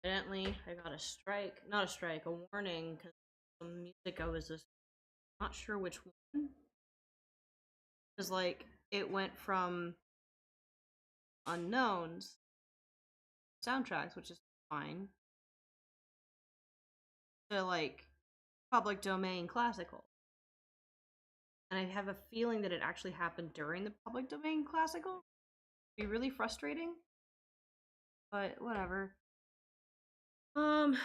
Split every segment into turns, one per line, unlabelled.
Evidently, I got a strike. Not a strike, a warning, because some music I was just not sure which one. Because, like, it went from unknowns soundtracks, which is fine, to, like, public domain classical. And I have a feeling that it actually happened during the public domain classical. It'd be really frustrating. But whatever. Oh,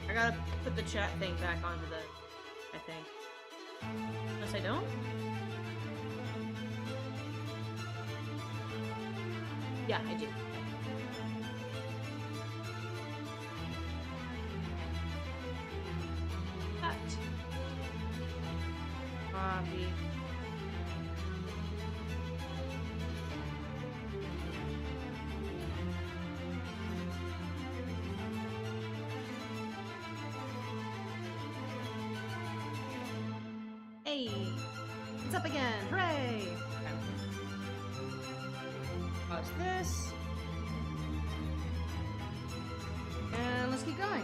I gotta put the chat thing back onto the, I think. Unless I don't? Yeah, I do. That. Copy. Hey! It's up again! Hooray! Okay. Pause this. And let's keep going.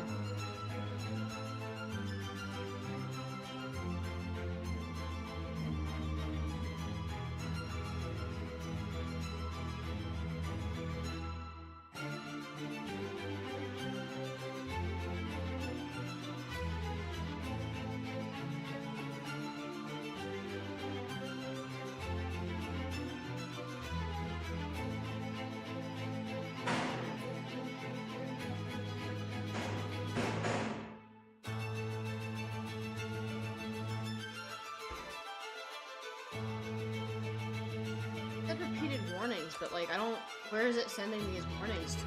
It had repeated warnings, but like, I don't. Where is it sending these warnings to?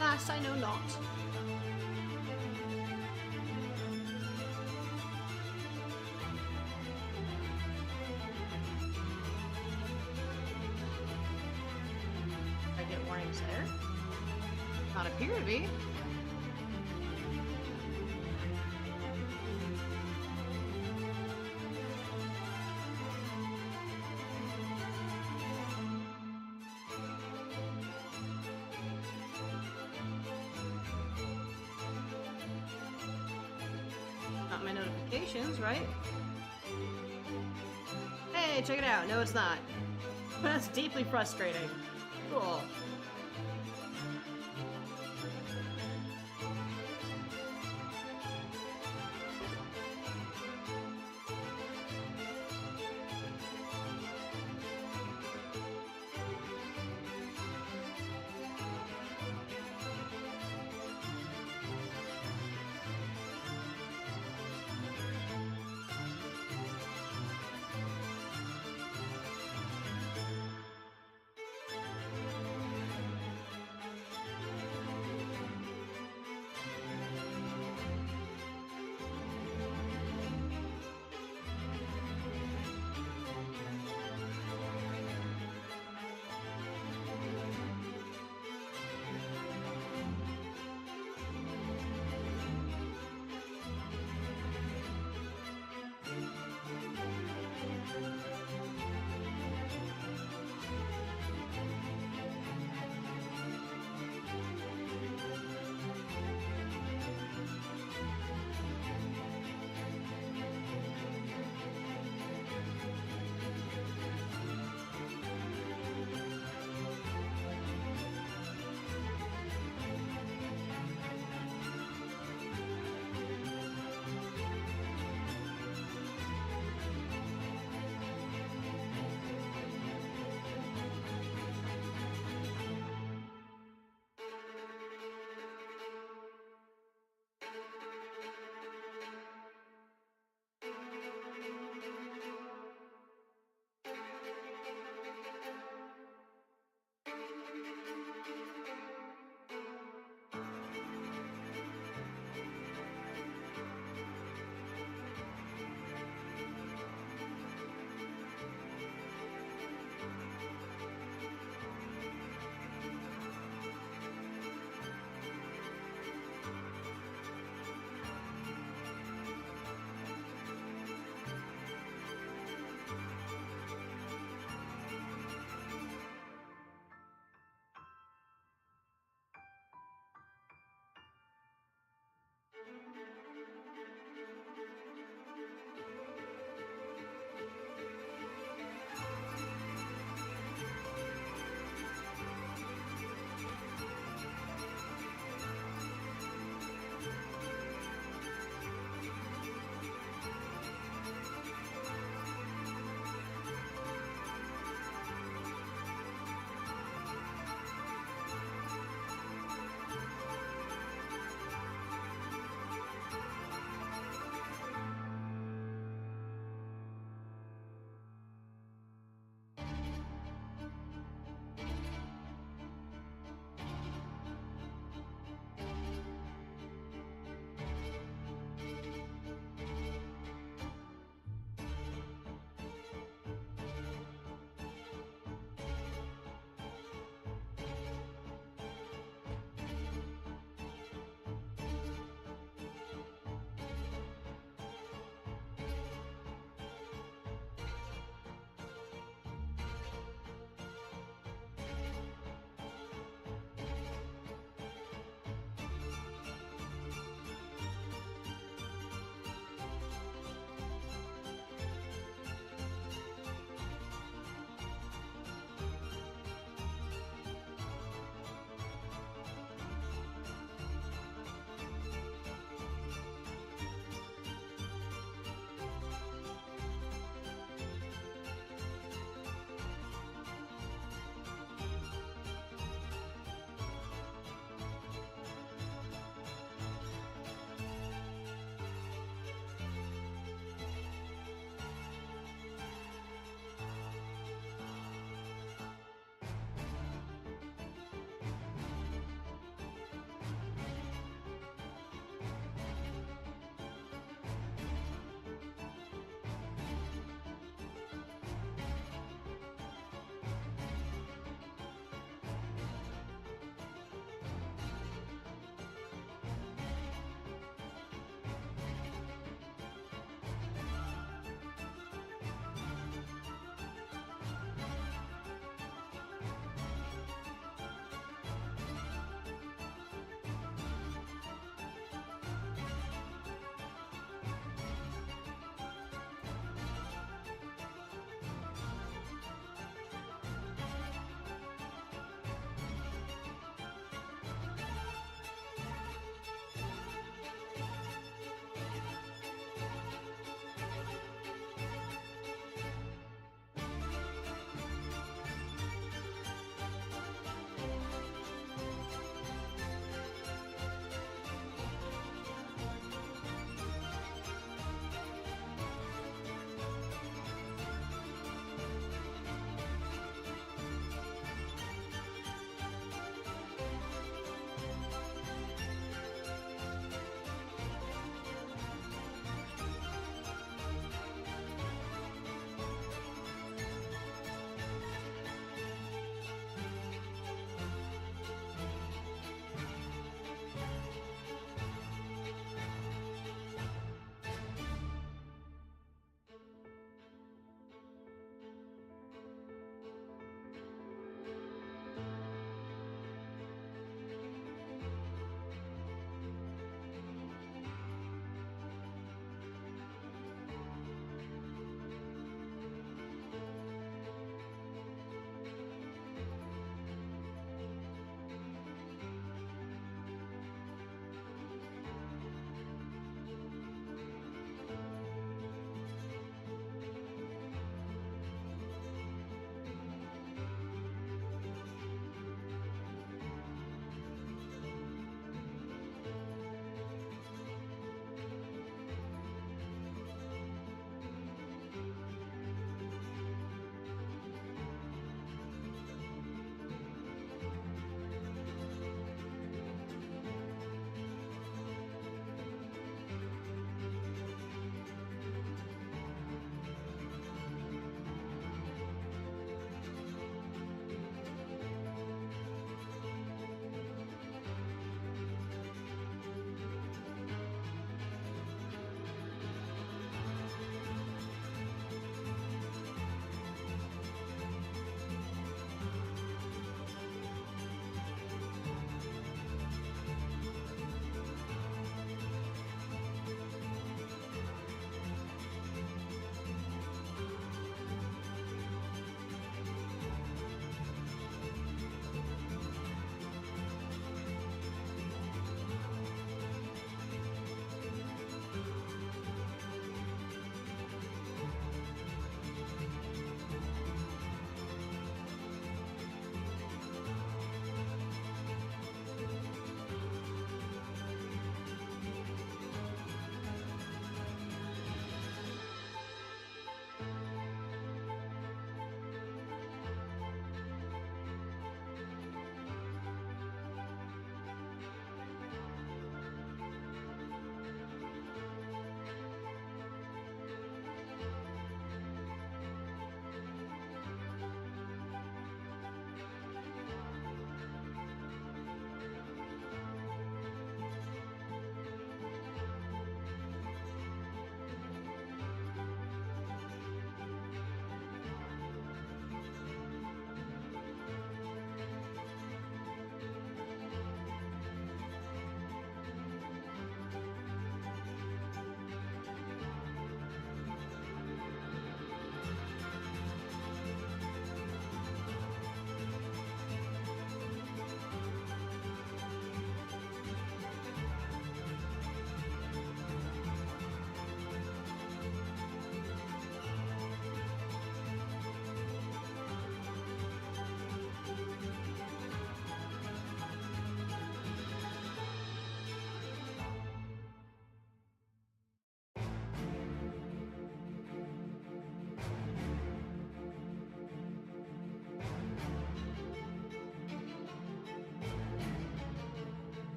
Alas, I know not. I get warnings there? Not appear to be. Not my notifications, right? Hey, check it out. No, it's not. That's deeply frustrating. Cool.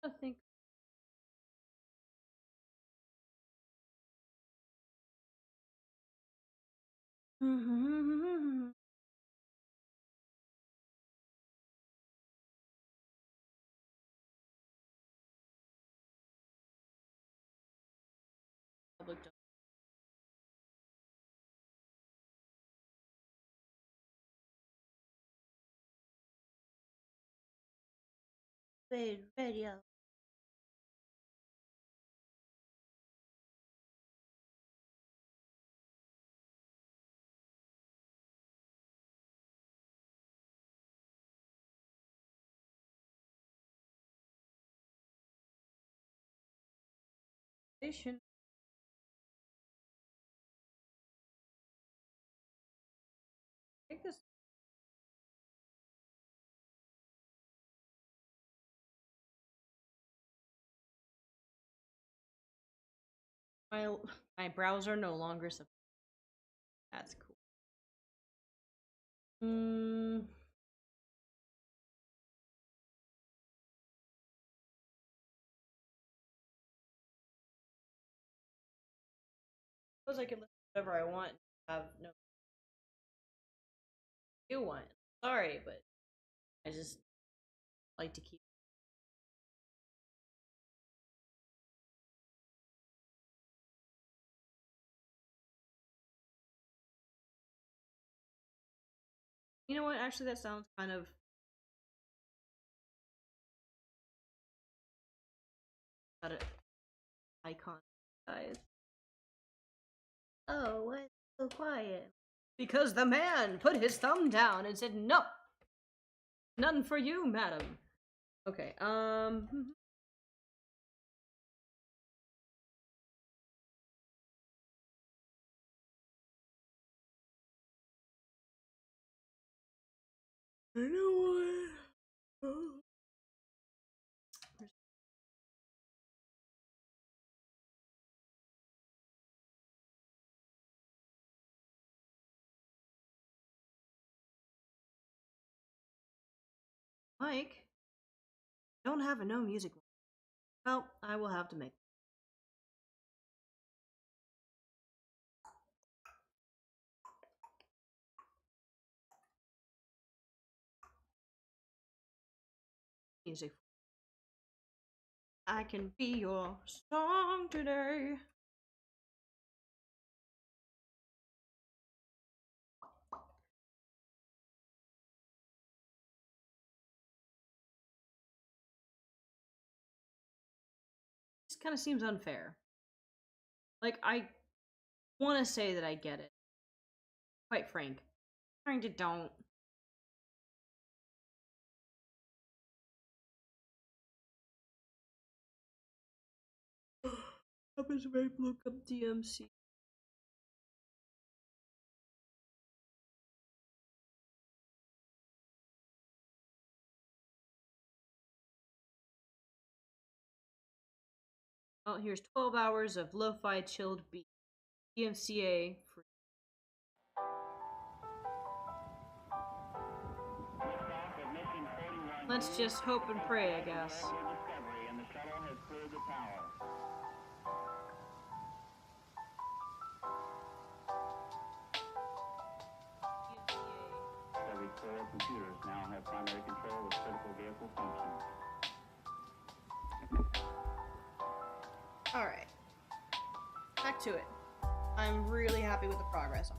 I think. Public radio. Station. Take this. My browser no longer supports. That's cool. Suppose I can listen to whatever I want and have no new one. Sorry, but I just like to keep. You know what? Actually, that sounds kind of. Got it. Icon guys. Oh, what's so quiet? Because the man put his thumb down and said, "No, none for you, madam." Okay. I know what. Mike, don't have a no music. Well, I will have to make. Music. I can be your song today. This kind of seems unfair. Like, I want to say that I get it. Quite frank. Trying to don't. Happens to look up DMC. Well, here's 12 hours of lo-fi chilled beat. DMCA free. Let's just hope and pray, I guess.
Every core computers now have primary control of critical vehicle functions.
Alright. Back to it. I'm really happy with the progress.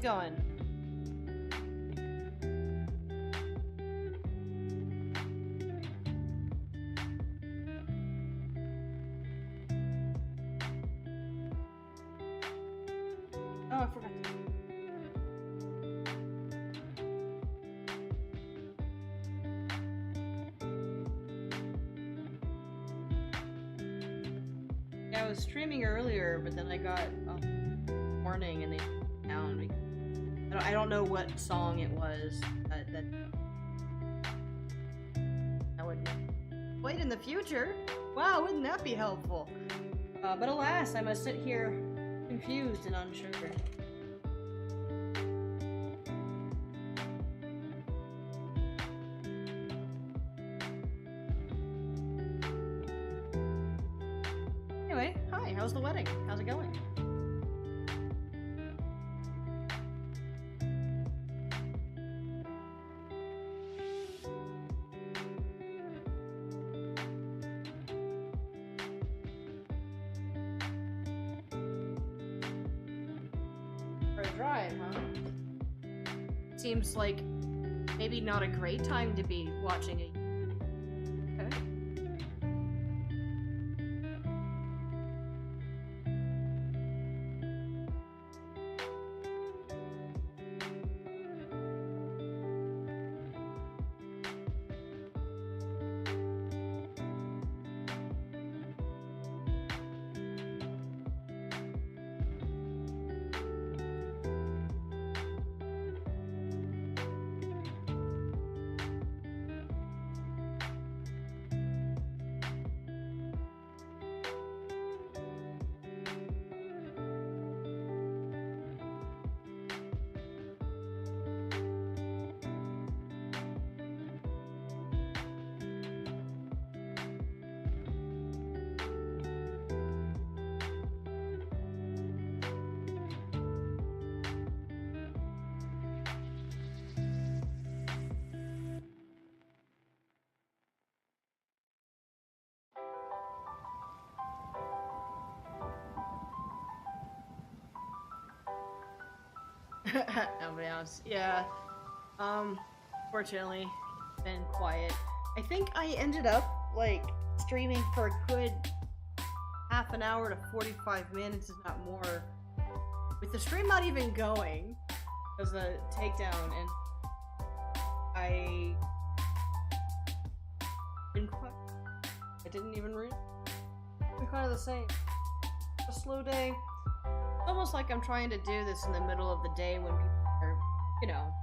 it going? Oh, I forgot. Yeah, I was streaming earlier, but then I got a warning and they took it down. I don't know what song it was that would wait in the future. Wow, wouldn't that be helpful? But alas, I must sit here confused and unsure. Anyway, hi, how's the wedding? How's it going? For a drive, huh? Seems like maybe not a great time to be watching it. Okay. Nobody else. Yeah. Fortunately, been quiet. I think I ended up, like, streaming for a good half an hour to 45 minutes, if not more. With the stream not even going, because the takedown, and I didn't even read. We're kind of the same. A slow day. It's almost like I'm trying to do this in the middle of the day when people are, you know,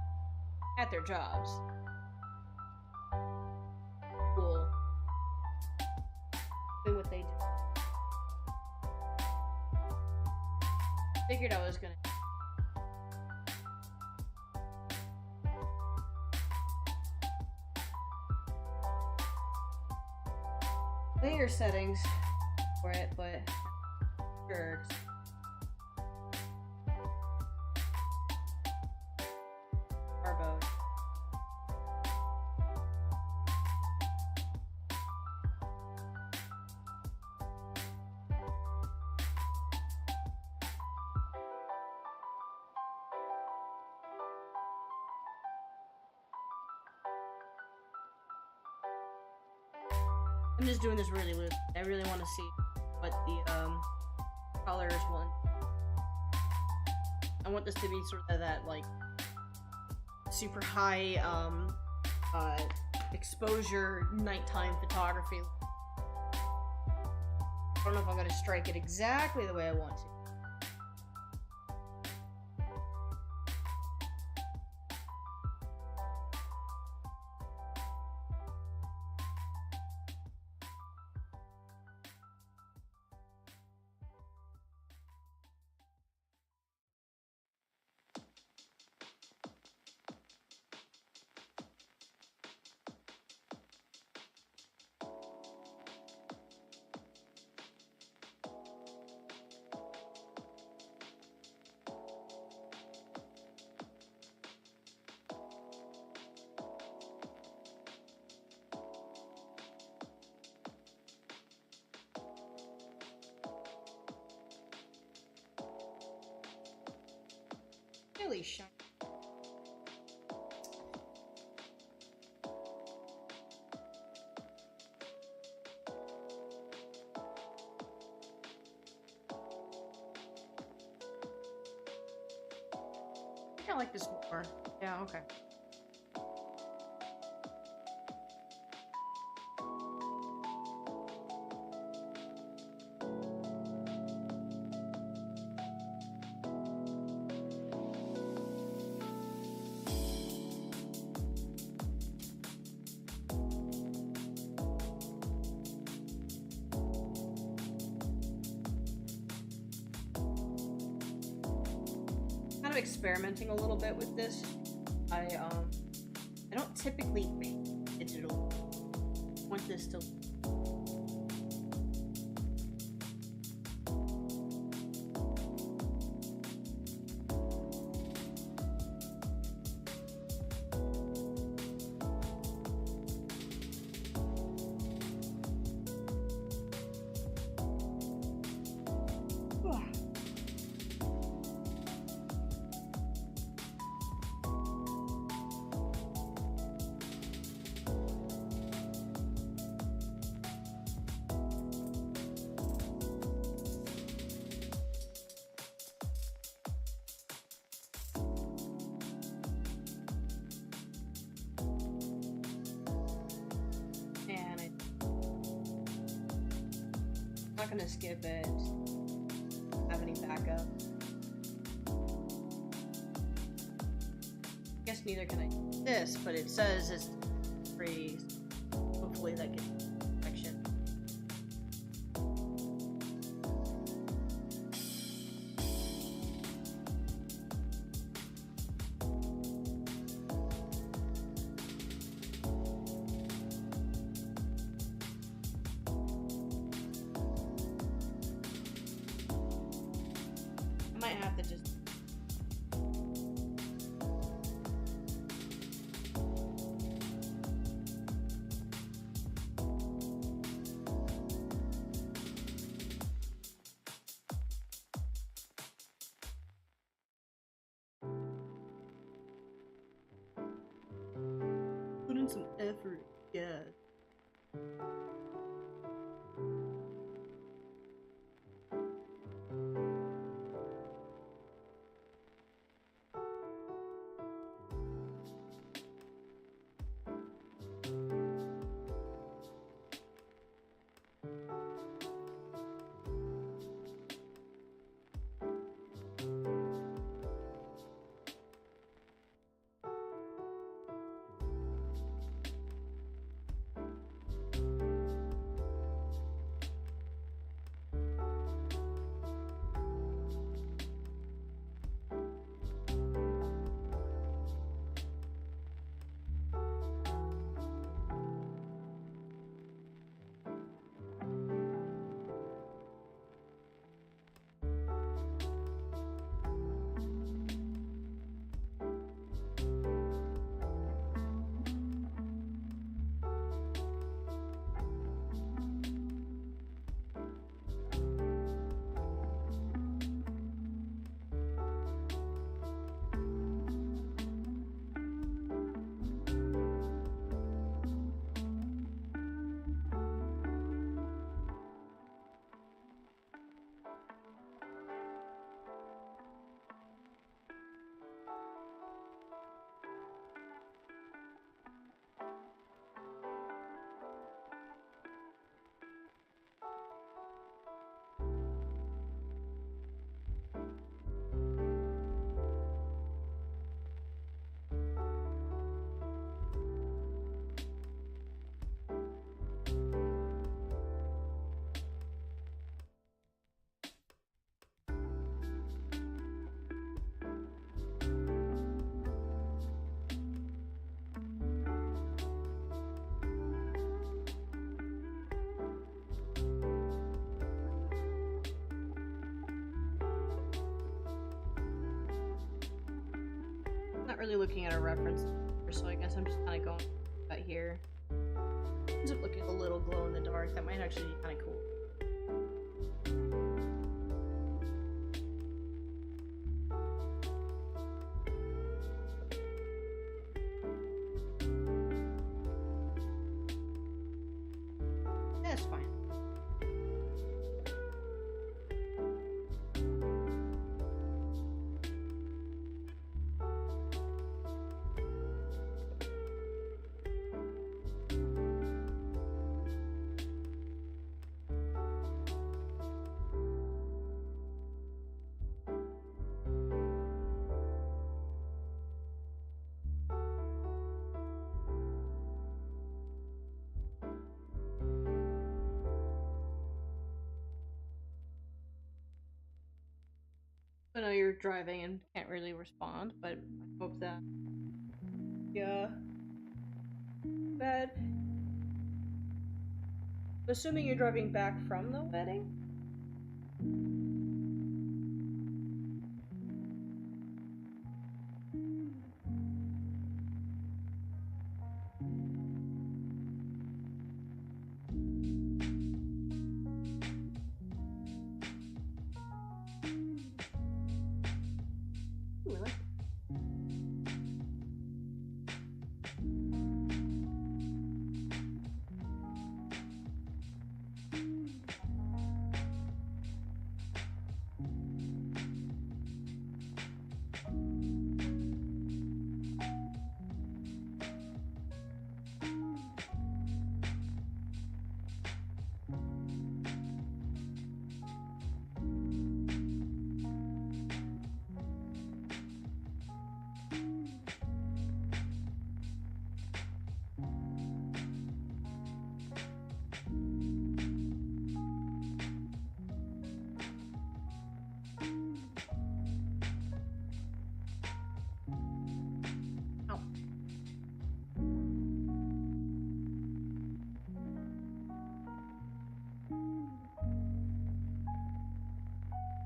at their jobs. Cool. Do what they do. Figured I was gonna. Layer settings for it, but sure. Barbo. I'm just doing this really loose. I really want to see what the colors want. I want this to be sort of that like super high exposure nighttime photography. I don't know if I'm gonna strike it exactly the way I want to. really shiny. I think I like this more. Yeah, okay. Kind of experimenting a little bit with this. I don't typically paint digital. I want this to not gonna skip it. Have any backup? I guess neither can I do this, but it says it's free. Hopefully that gets protection. I might have to just put in some effort, yeah. Not really looking at a reference, so I guess I'm just kind of going right here. Ends up looking a little glow in the dark. That might actually be kind of cool. I know you're driving and can't really respond, but I hope that. Yeah. Bad. Assuming you're driving back from the wedding? Ooh, I like it. Oh.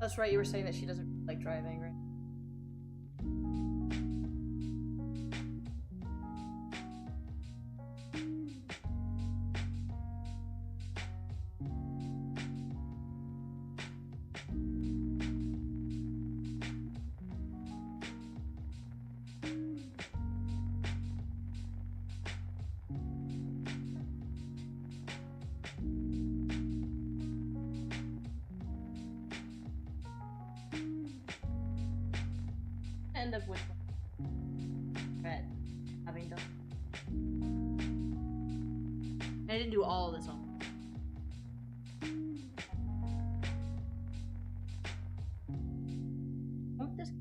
That's right, you were saying that she doesn't like driving, right? End up with regret having done. I didn't do all of this on. Won't this?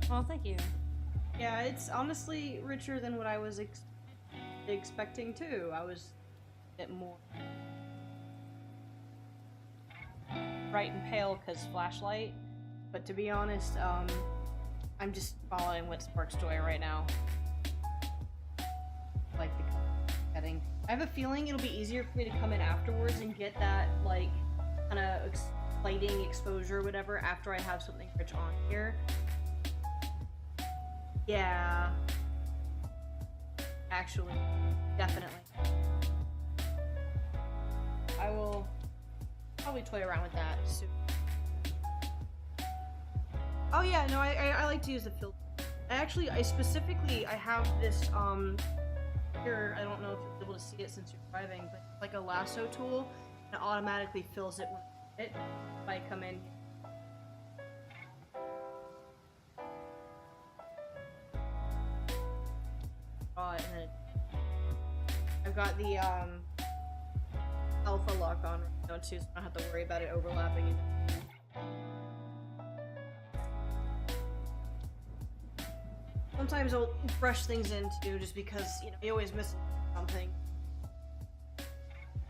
Well, thank you. Yeah, it's honestly richer than what I was expecting too. I was a bit more bright and pale because flashlight, but to be honest, I'm just following what sparks joy right now. Like the setting. I have a feeling it'll be easier for me to come in afterwards and get that like kind of lighting exposure or whatever after I have something rich on here. Yeah. Actually, definitely. I will probably toy around with that soon. Oh yeah, no, I like to use the filter. I specifically, I have this, here, I don't know if you're able to see it since you're driving, but it's like a lasso tool, and it automatically fills it when I come in. And then I've got the alpha lock on right now too, so I don't have to worry about it overlapping. Sometimes I'll brush things in too, just because, you know, you always miss something.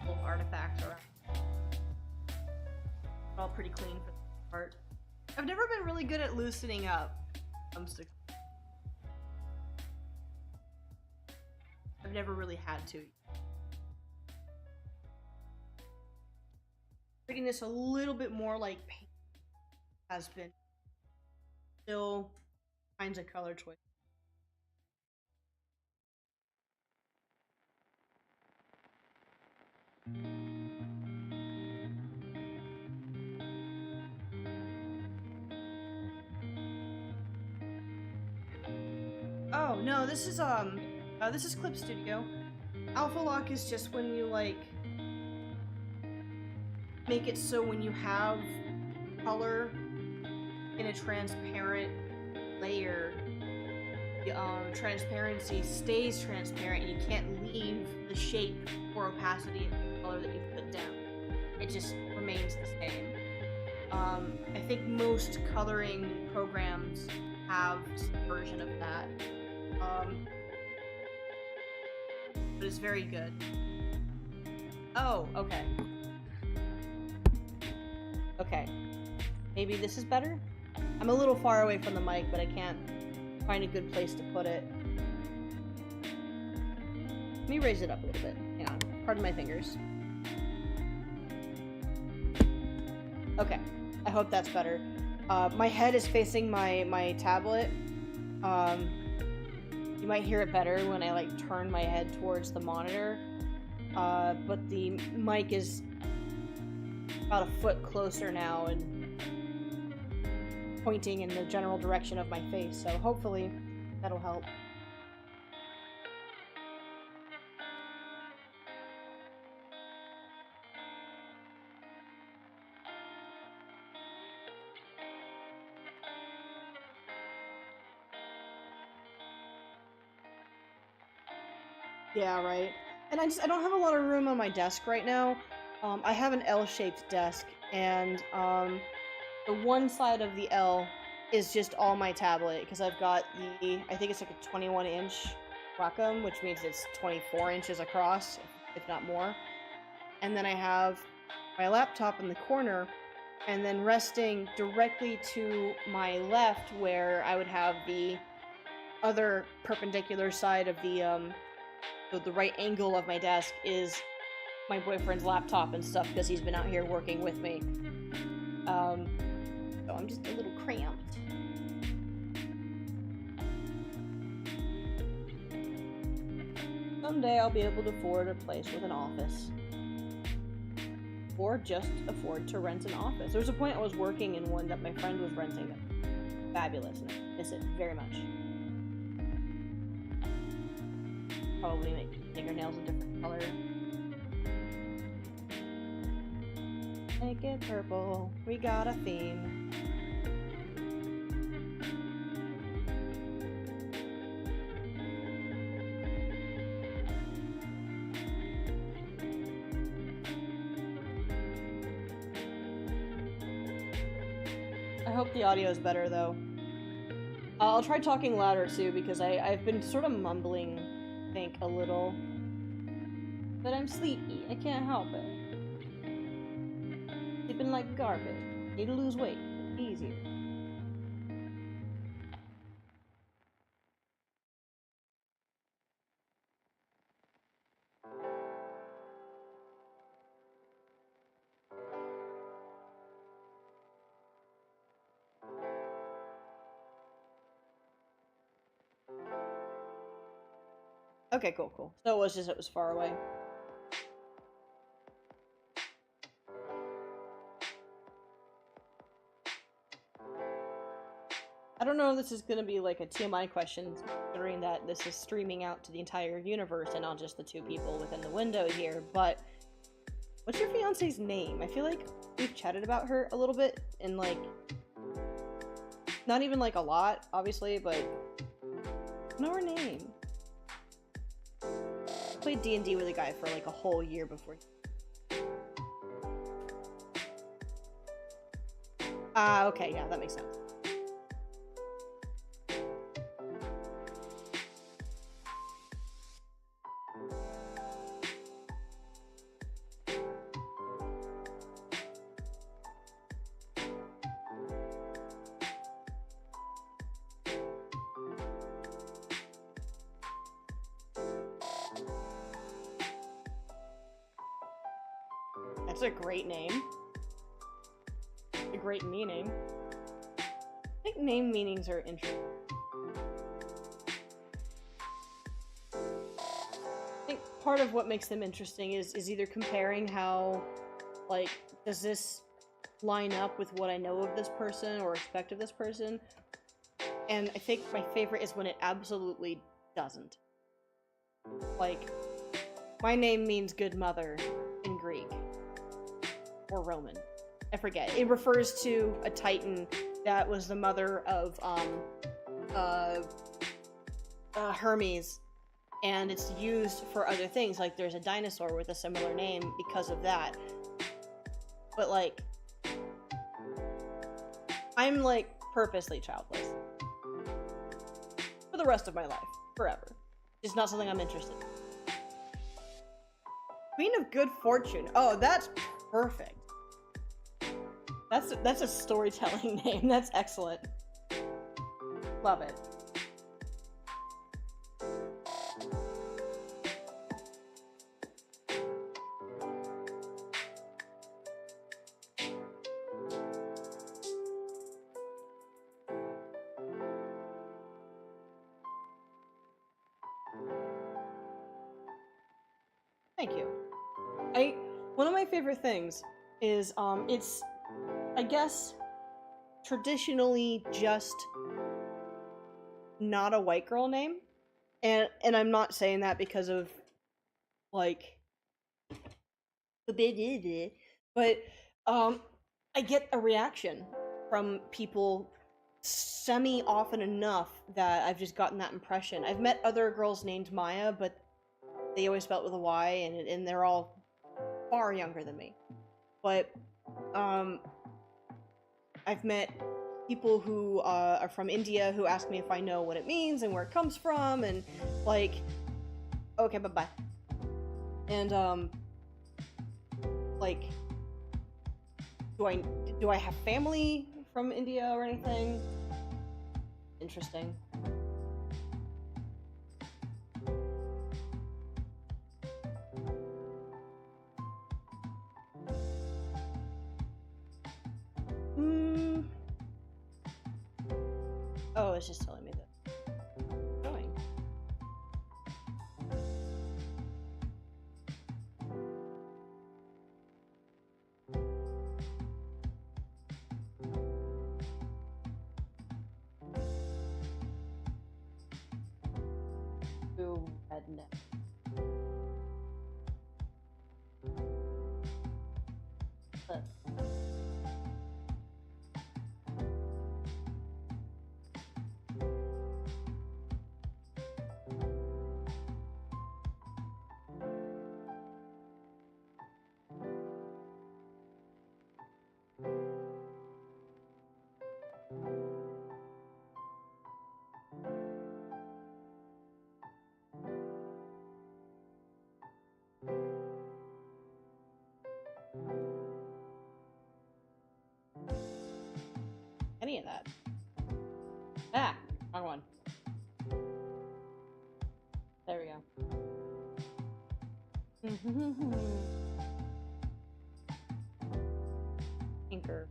Little artifacts around. All pretty clean for the most part. I've never been really good at loosening up. I've never really had to. Treating this a little bit more like paint has been. Still kinds of color choice. Oh no, this is Clip Studio. Alpha Lock is just when you like make it so when you have color in a transparent layer, the transparency stays transparent and you can't leave the shape or opacity of the color that you've put down. It just remains the same. I think most coloring programs have some version of that. But it's very good. Oh, okay. Okay. Maybe this is better? I'm a little far away from the mic, but I can't find a good place to put it. Let me raise it up a little bit. Hang on. Pardon my fingers. Okay. I hope that's better. My head is facing my tablet. You might hear it better when I like turn my head towards the monitor. But the mic is about a foot closer now and pointing in the general direction of my face, so hopefully that'll help. Yeah, right. And I don't have a lot of room on my desk right now. I have an L-shaped desk, and the one side of the L is just all my tablet, because I've got I think it's like a 21-inch Wacom, which means it's 24 inches across, if not more. And then I have my laptop in the corner, and then resting directly to my left, where I would have the other perpendicular side of the right angle of my desk is my boyfriend's laptop and stuff, because he's been out here working with me. So I'm just a little cramped. Someday I'll be able to afford a place with an office. Or just afford to rent an office. There was a point I was working in one that my friend was renting. Fabulous, and I miss it very much. Probably make fingernails a different color. Make it purple. We got a theme. I hope the audio is better though. I'll try talking louder too, because I've been sort of mumbling, I think, a little. But I'm sleepy. I can't help it. Sleeping like garbage. Need to lose weight. Easier. Okay, cool. So it was far away. I don't know if this is gonna be like a TMI question, considering that this is streaming out to the entire universe and not just the two people within the window here, but what's your fiance's name? I feel like we've chatted about her a little bit, and like, not even like a lot, obviously, but I know her name. played D&D with a guy for like a whole year before. Okay, yeah, that makes sense. That's a great name. A great meaning. I think name meanings are interesting. I think part of what makes them interesting is either comparing how, like, does this line up with what I know of this person or expect of this person? And I think my favorite is when it absolutely doesn't. Like, my name means good mother in Greek. Or Roman. I forget. It refers to a titan that was the mother of Hermes, and it's used for other things. Like there's a dinosaur with a similar name because of that. But like, I'm like purposely childless for the rest of my life, forever. It's not something I'm interested in. Queen of Good Fortune. Oh, that's perfect. That's a storytelling name. That's excellent. Love it. Thank you. One of my favorite things is it's, I guess, traditionally just not a white girl name. And I'm not saying that because of like but I get a reaction from people semi often enough that I've just gotten that impression. I've met other girls named Maya, but they always spelled with a Y, and they're all far younger than me. But I've met people who are from India who ask me if I know what it means and where it comes from, and like, okay, bye-bye. And like, do I have family from India or anything? Interesting. Oh, it's just telling me that. Going. Ooh, redneck. Any of that. Ah, wrong one. There we go. Anchor.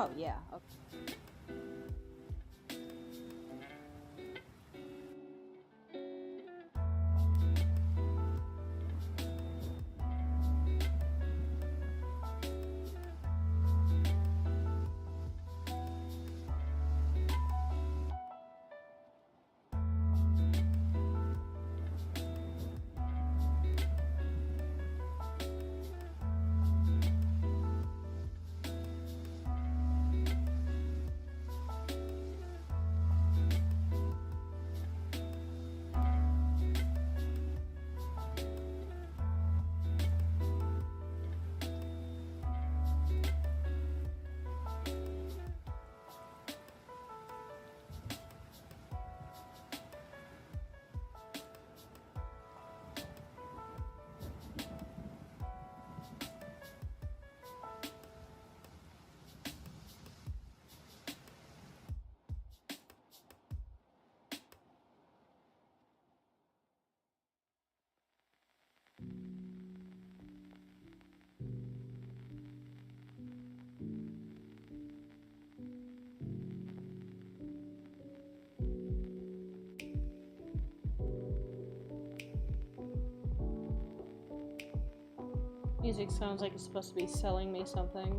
Oh, yeah. Okay. Music sounds like it's supposed to be selling me something.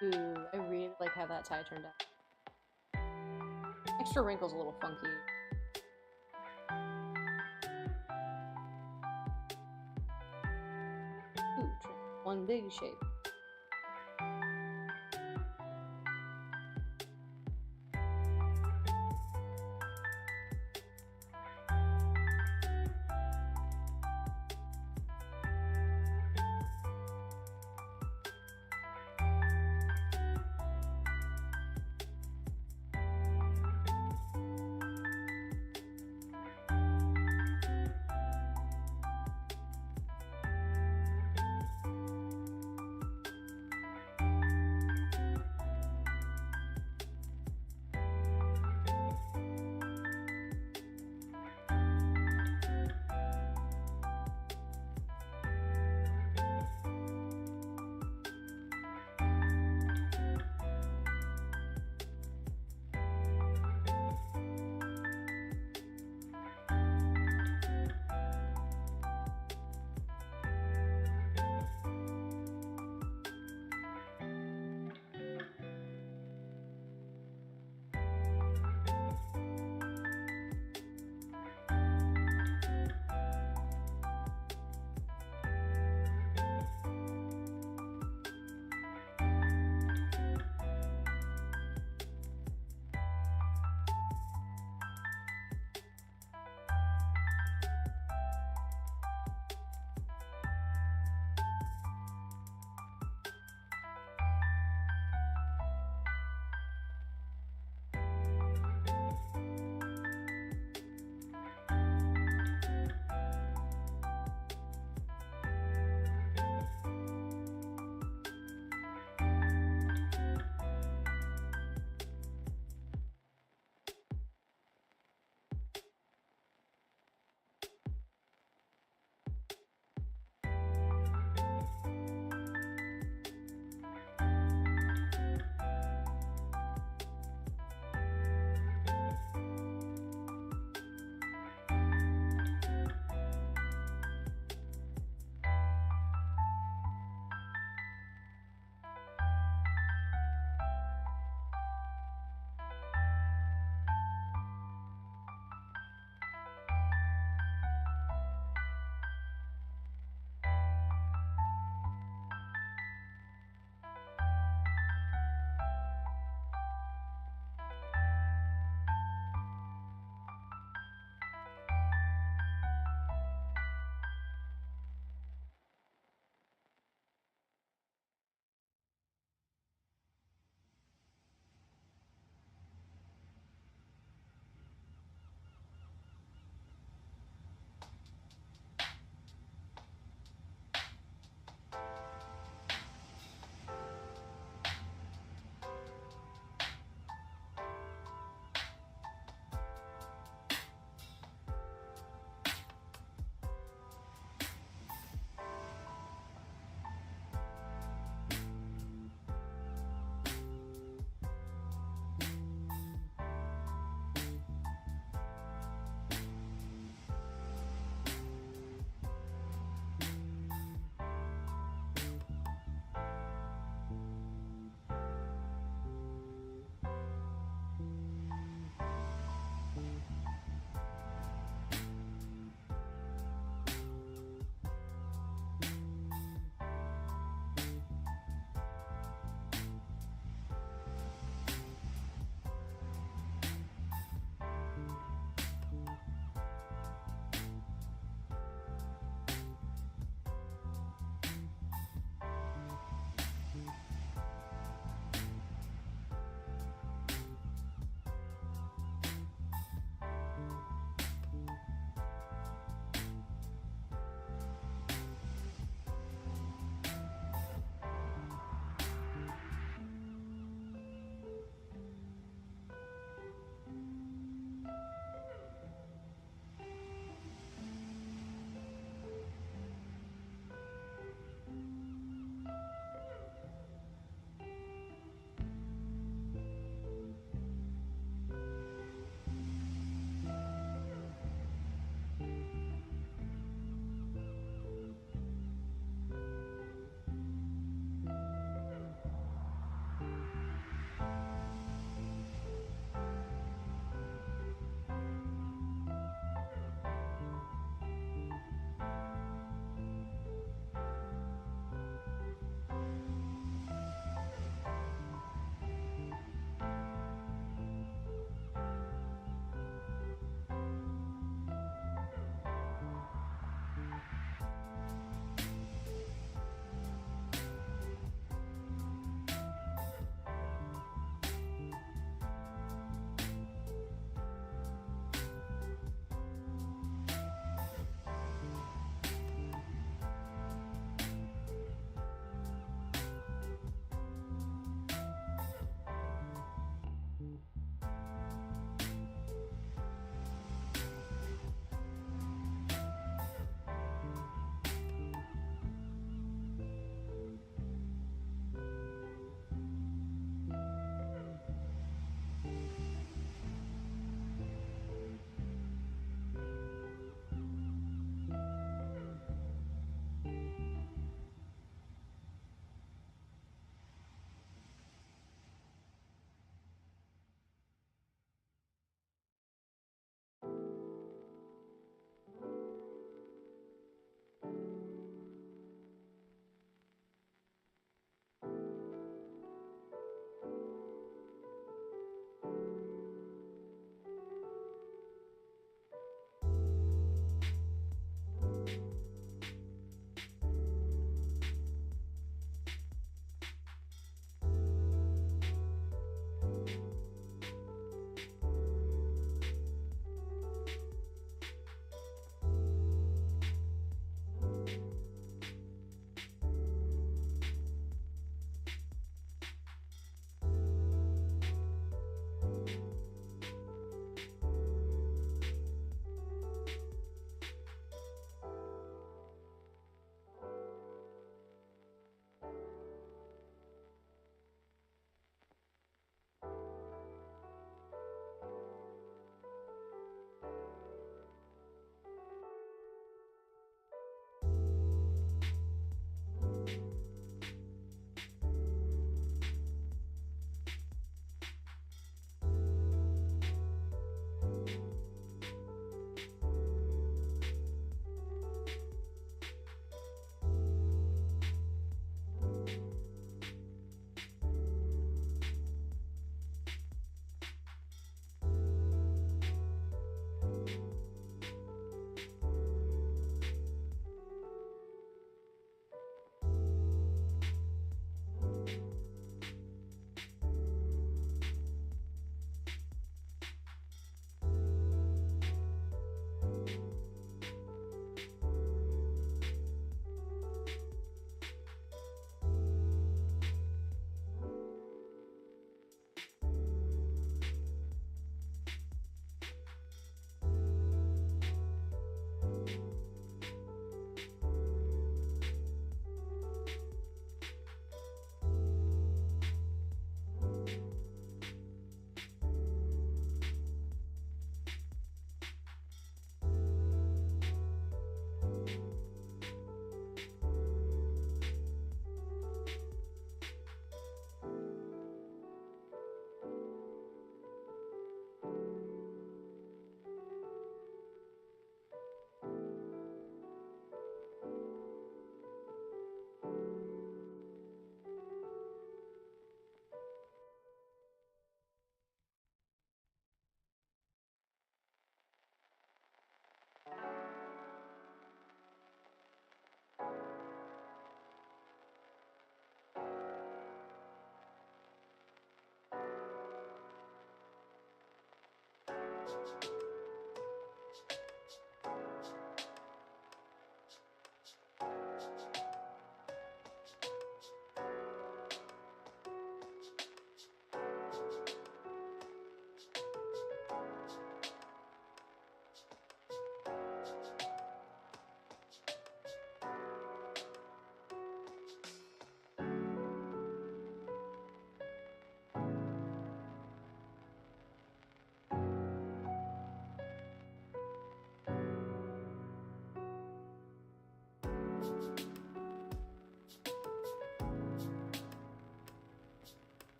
Ooh, I really like how that tie turned out. Extra wrinkle's a little funky. Ooh, one big shape.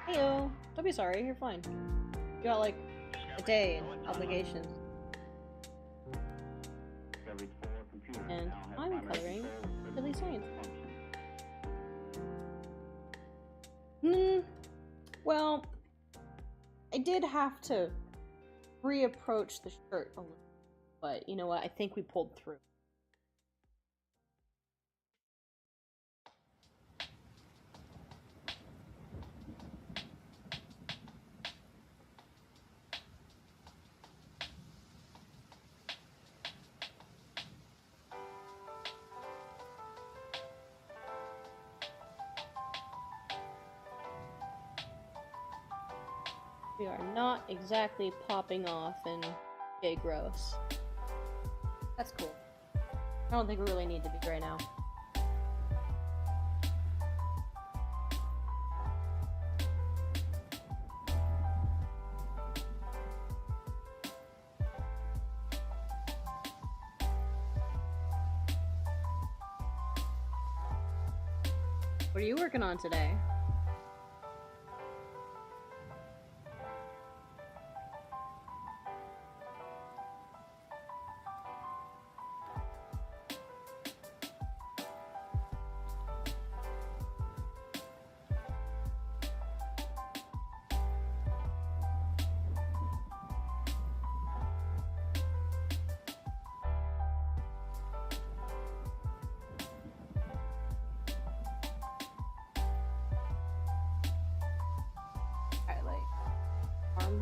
Heyo! Don't be sorry, you're fine. You got like a day and obligations.
Discovery's 4 computers
And
now have
I'm
primary
covering
control of
silly
critical
science.
functions.
Well, I did have to reapproach the shirt a little, but you know what? I think we pulled through. We are not exactly popping off and gay gross. That's cool. I don't think we really need to be right now. What are you working on today?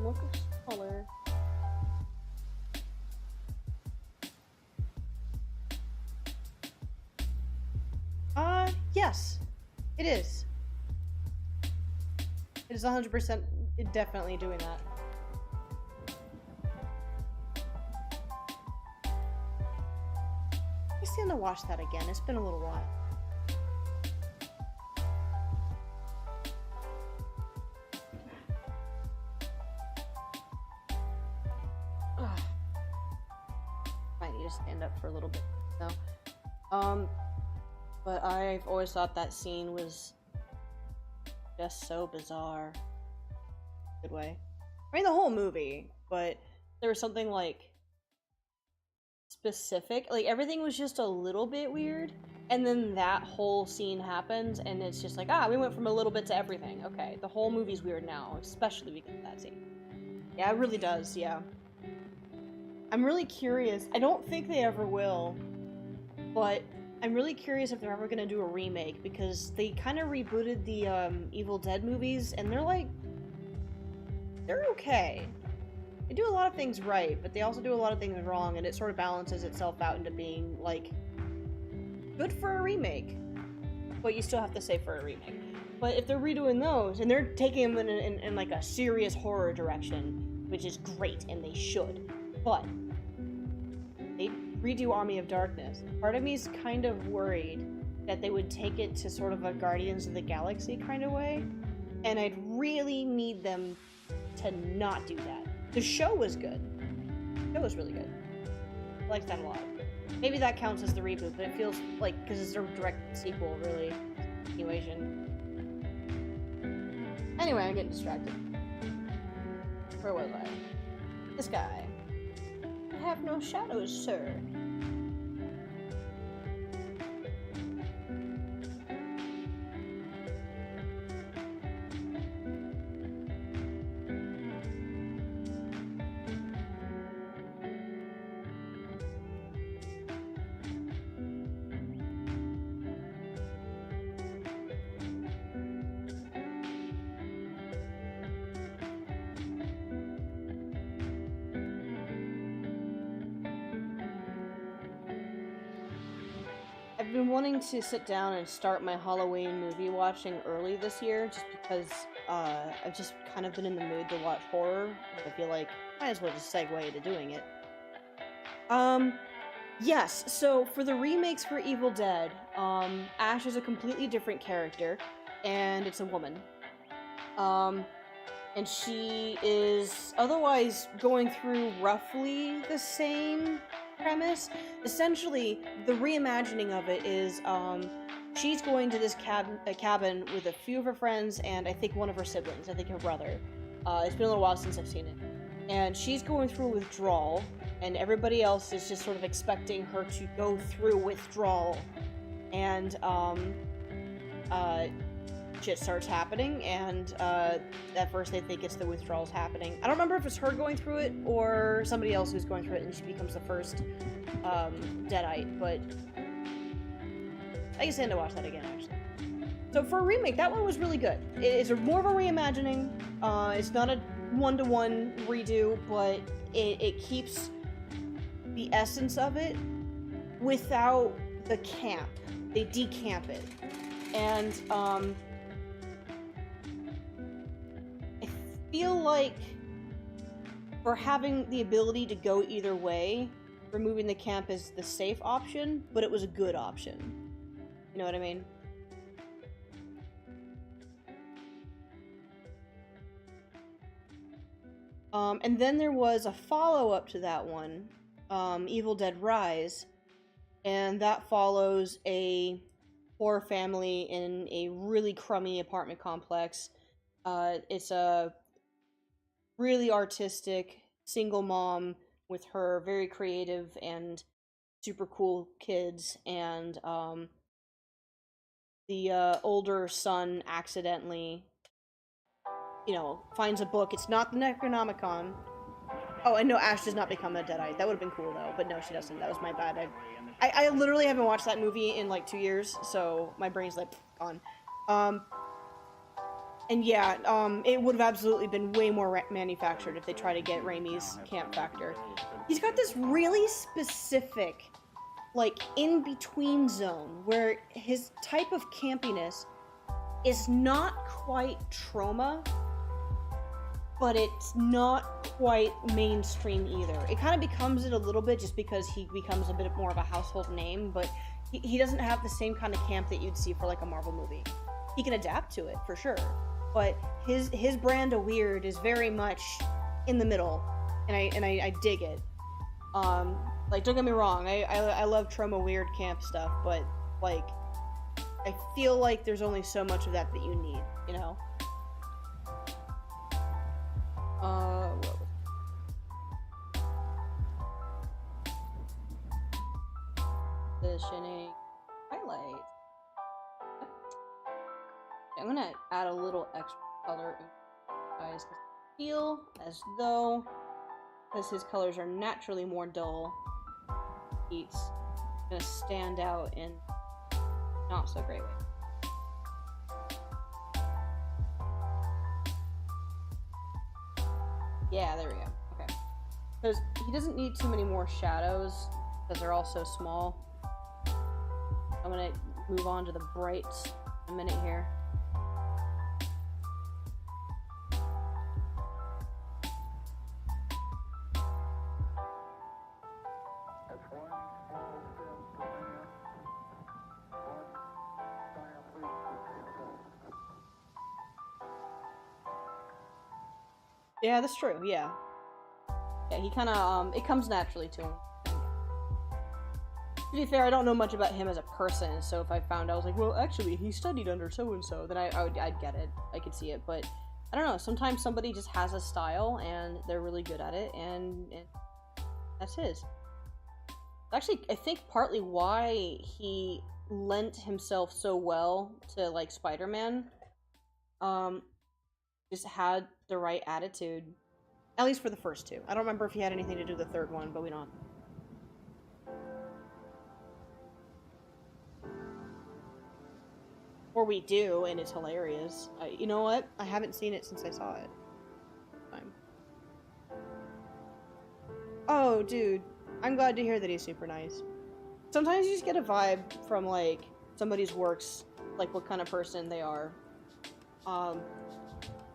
Look smaller. Yes, it is. It is 100% definitely doing that. I still need to watch that again. It's been a little while. Stand up for a little bit now. But I've always thought that scene was just so bizarre. Good way. I mean, the whole movie, but there was something like specific. Like everything was just a little bit weird, and then that whole scene happens, and it's just like, we went from a little bit to everything. Okay, the whole movie's weird now, especially because of that scene. Yeah, it really does. Yeah. I'm really curious. I don't think they ever will, but I'm really curious if they're ever going to do a remake, because they kind of rebooted the Evil Dead movies, and they're okay. They do a lot of things right, but they also do a lot of things wrong, and it sort of balances itself out into being, like, good for a remake, but you still have to say for a remake. But if they're redoing those, and they're taking them in like, a serious horror direction, which is great, and they should, but they redo Army of Darkness. Part of me is kind of worried that they would take it to sort of a Guardians of the Galaxy kind of way, and I'd really need them to not do that. The show was good. The show was really good. I liked that a lot. Maybe that counts as the reboot, but it feels like, because it's a direct sequel, really. Continuation. Anyway, I'm getting distracted. Where was I? This guy. I have no shadows, sir. I've been wanting to sit down and start my Halloween movie watching early this year, just because I've just kind of been in the mood to watch horror. I feel like might as well just segue into doing it. Yes, so for the remakes for Evil Dead, Ash is a completely different character, and it's a woman. And she is otherwise going through roughly the same premise. Essentially, the reimagining of it is she's going to this cabin with a few of her friends and I think one of her siblings, I think her brother. It's been a little while since I've seen it. And she's going through withdrawal, and everybody else is just sort of expecting her to go through withdrawal. And, shit starts happening, and, at first they think it's the withdrawals happening. I don't remember if it's her going through it, or somebody else who's going through it, and she becomes the first, Deadite, but I guess I need to watch that again, actually. So for a remake, that one was really good. It's more of a reimagining. It's not a one-to-one redo, but it keeps the essence of it without the camp. They decamp it. And, I feel like for having the ability to go either way, removing the camp is the safe option, but it was a good option. You know what I mean? And then there was a follow-up to that one, Evil Dead Rise, and that follows a poor family in a really crummy apartment complex. It's a really artistic single mom with her very creative and super cool kids, and the older son accidentally, finds a book. It's not the Necronomicon. Oh, and no, Ash does not become a Deadite. That would have been cool, though. But no, she doesn't. That was my bad. I literally haven't watched that movie in, like, 2 years, so my brain's, like, gone. And yeah, it would have absolutely been way more manufactured if they try to get Raimi's camp factor. He's got this really specific, like, in-between zone where his type of campiness is not quite trauma, but it's not quite mainstream either. It kind of becomes it a little bit just because he becomes a bit more of a household name, but he doesn't have the same kind of camp that you'd see for like a Marvel movie. He can adapt to it, for sure, but his brand of weird is very much in the middle, and I dig it. Like, don't get me wrong, I love trauma weird camp stuff, but, like, I feel like there's only so much of that you need, you know? What was positioning highlights. I'm gonna add a little extra color in guys, because I feel as though, because his colors are naturally more dull, it's gonna stand out in not so great way. Yeah, there we go. Okay. Because he doesn't need too many more shadows, because they're all so small. I'm gonna move on to the brights in a minute here. Yeah, that's true, yeah. Yeah, he kinda, it comes naturally to him. To be fair, I don't know much about him as a person, so if I found out, I was like, well, actually, he studied under so-and-so, then I'd get it. I could see it, but I don't know, sometimes somebody just has a style, and they're really good at it, and that's his. Actually, I think partly why he lent himself so well to, like, Spider-Man, just had the right attitude. At least for the first two. I don't remember if he had anything to do with the third one, but we don't. Or we do, and it's hilarious. You know what? I haven't seen it since I saw it. Fine. Oh, dude. I'm glad to hear that he's super nice. Sometimes you just get a vibe from, like, somebody's works, like, what kind of person they are. I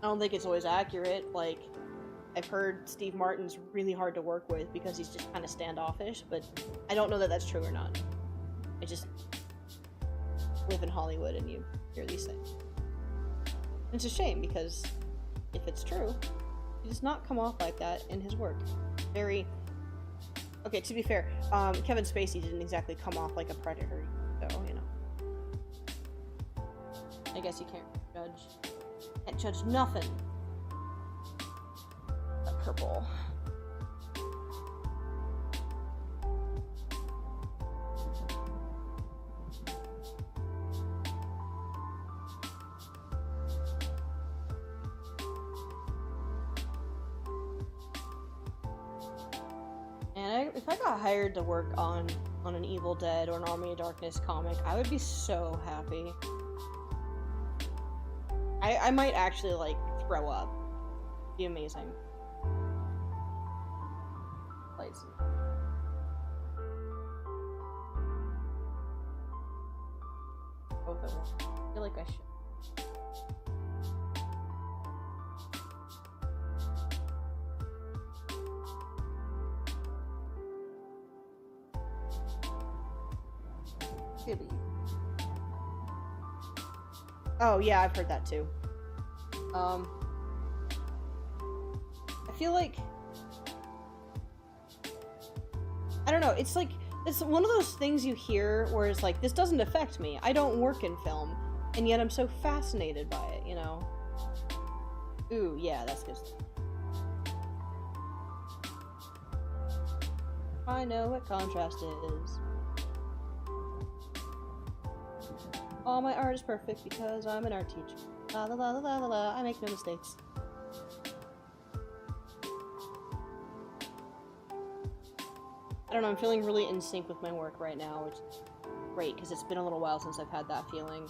don't think it's always accurate. Like, I've heard Steve Martin's really hard to work with because he's just kind of standoffish, but I don't know that that's true or not. I just live in Hollywood and you hear these things. And it's a shame because if it's true, he does not come off like that in his work. Very... Okay, to be fair, Kevin Spacey didn't exactly come off like a predator, so, you know. guess you can't judge. Can't judge nothing. That purple. And if I got hired to work on an Evil Dead or an Army of Darkness comic, I would be so happy. I might actually, like, throw up. It'd be amazing. Lights. Both at once. I feel like I should. Gibby. Oh yeah, I've heard that too. I feel like I don't know, it's like it's one of those things you hear where it's like, this doesn't affect me. I don't work in film, and yet I'm so fascinated by it, you know? Ooh, yeah, that's good stuff. I know what contrast is. All my art is perfect because I'm an art teacher. La la la la la la la, I make no mistakes. I don't know, I'm feeling really in sync with my work right now, which is great, because it's been a little while since I've had that feeling.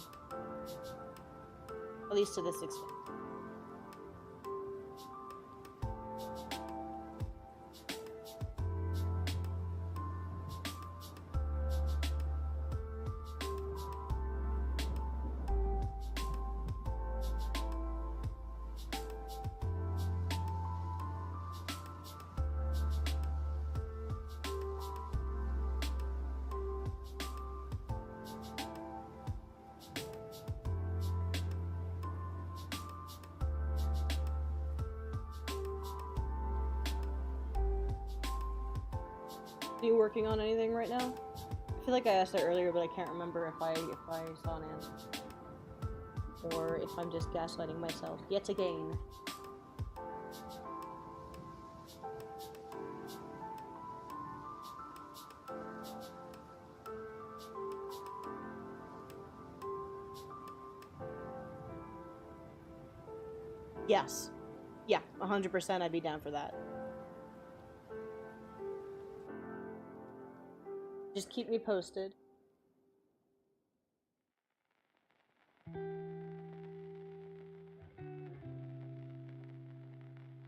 At least to this extent. Are you working on anything right now? I feel like I asked that earlier, but I can't remember if I saw an answer. Or if I'm just gaslighting myself yet again. Yes. Yeah, 100% I'd be down for that. Just keep me posted.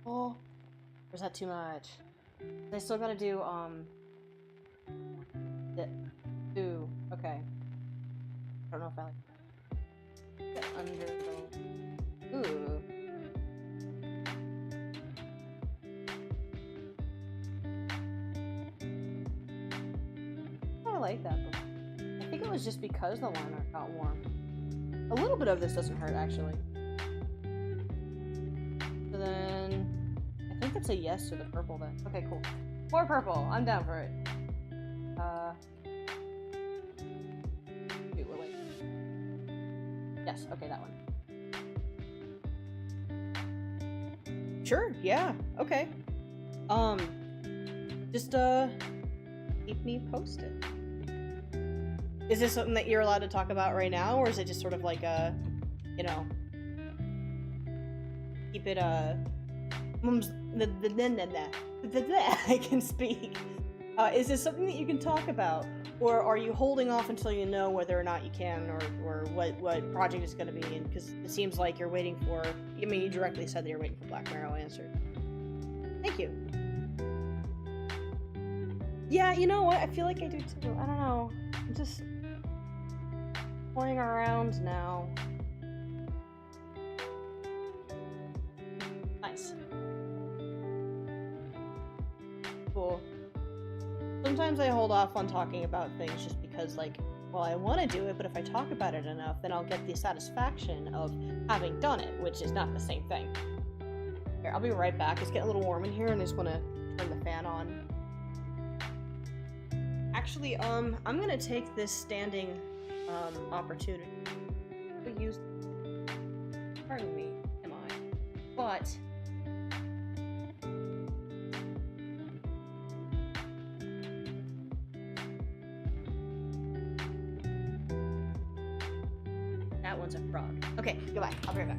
Oh, or is that too much? I still gotta do, ooh, okay. I don't know if I like that. Under the, ooh. I like that book. I think it was just because the liner got warm. A little bit of this doesn't hurt, actually. So then, I think it's a yes to the purple then. Okay, cool. More purple. I'm down for it. Wait. Yes, okay, that one. Sure, yeah, okay. Just, keep me posted. Is this something that you're allowed to talk about right now, or is it just sort of like a, you know, keep it, I can speak. Is this something that you can talk about, or are you holding off until you know whether or not you can, or what project it's going to be in? Because it seems like you're waiting for, I mean, you directly said that you're waiting for Black Marrow answered. Thank you. Yeah, you know what? I feel like I do too. I don't know. I'm just playing around now. Nice. Cool. Sometimes I hold off on talking about things just because, like, well, I want to do it, but if I talk about it enough, then I'll get the satisfaction of having done it, which is not the same thing. Here, I'll be right back. It's getting a little warm in here, and I just want to turn the fan on. Actually, I'm gonna take this standing opportunity to use But that one's a frog. Okay, goodbye. I'll be right back.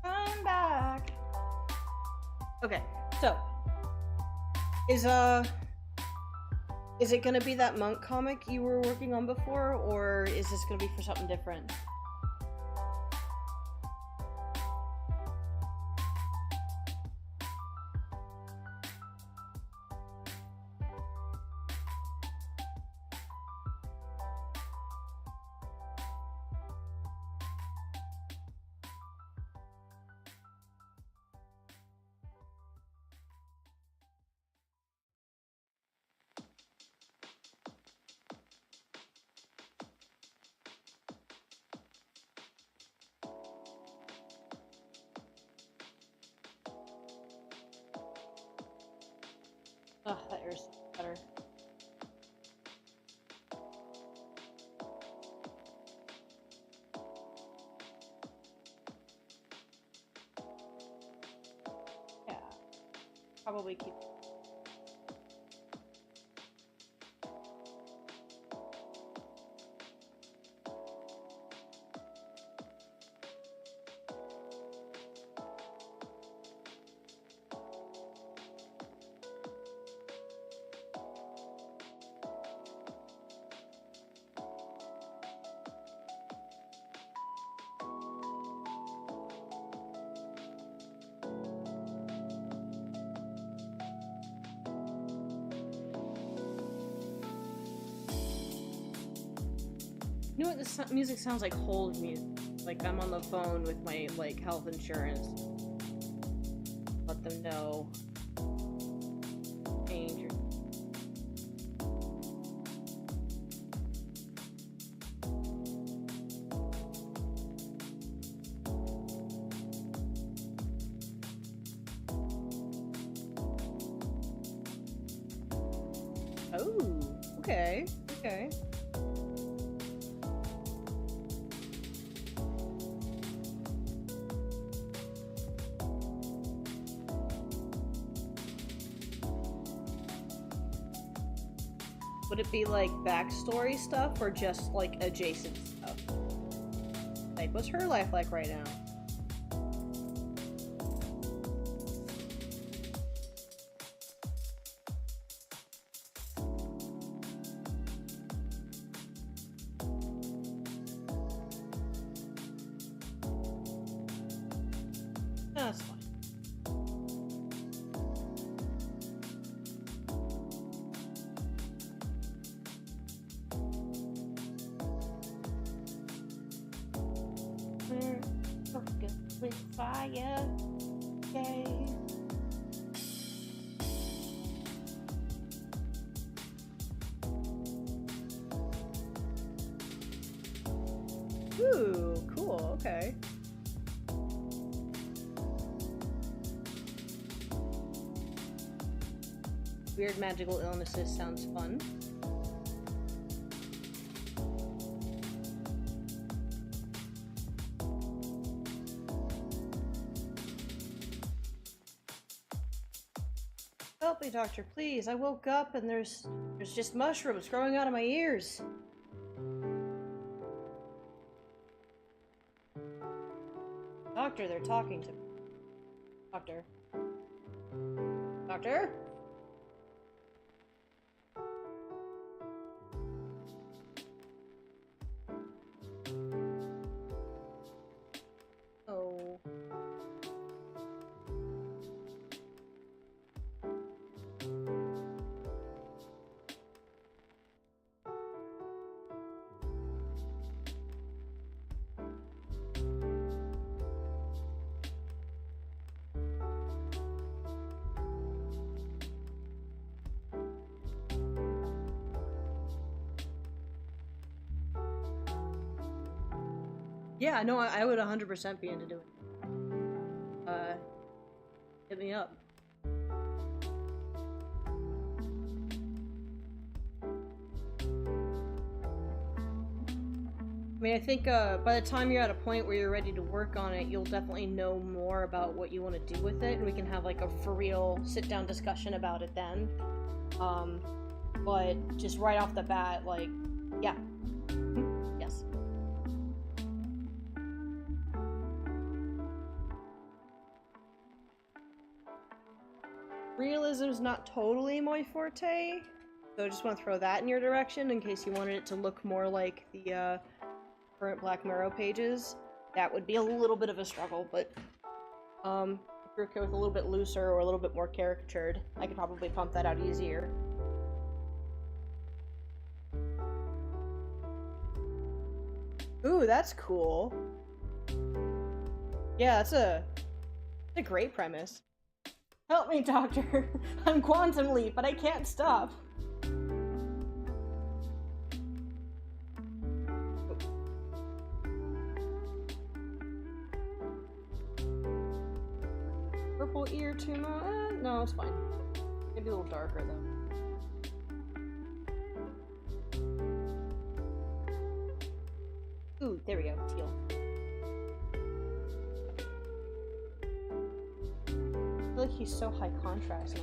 I'm back. Okay, so is it gonna be that monk comic you were working on before, or is this gonna be for something different? Ugh, that air's better. Yeah, probably keep. You know what? This music sounds like hold music. Like I'm on the phone with my health insurance. Let them know. Change. Oh, okay, okay. Would it be like backstory stuff or just like adjacent stuff? Like, what's her life like right now? That's fine. We're cooking with fire, yay. Ooh, cool, okay. Weird magical illnesses sounds fun. Help me, doctor, please. I woke up and there's just mushrooms growing out of my ears. Doctor, they're talking to me. Doctor. Doctor? Oh. Yeah, no, I would 100% be into doing it. Hit me up. I mean, I think by the time you're at a point where you're ready to work on it, you'll definitely know more about what you want to do with it, and we can have like a for real sit-down discussion about it then. But just right off the bat, like, yeah. Yes. Realism's not totally my forte, so I just want to throw that in your direction in case you wanted it to look more like the current Black Mirror pages. That would be a little bit of a struggle, but if you're okay with a little bit looser or a little bit more caricatured, I could probably pump that out easier. Ooh, that's cool. Yeah, that's a great premise. Help me, doctor. I'm Quantum Leap, but I can't stop. Purple ear tumor? No, it's fine. Maybe a little darker, though. Ooh, there we go. Teal. I feel like he's so high contrast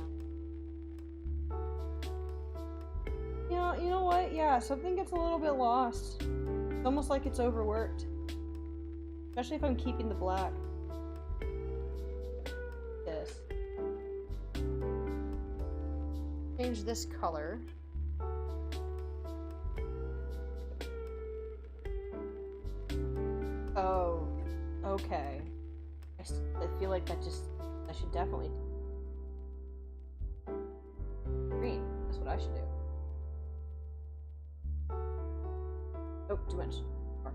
now. You know what? Yeah, something gets a little bit lost. It's almost like it's overworked. Especially if I'm keeping the black. This. Change this color. Oh, okay. I feel like I should definitely do green. That's what I should do. Oh, too much. More.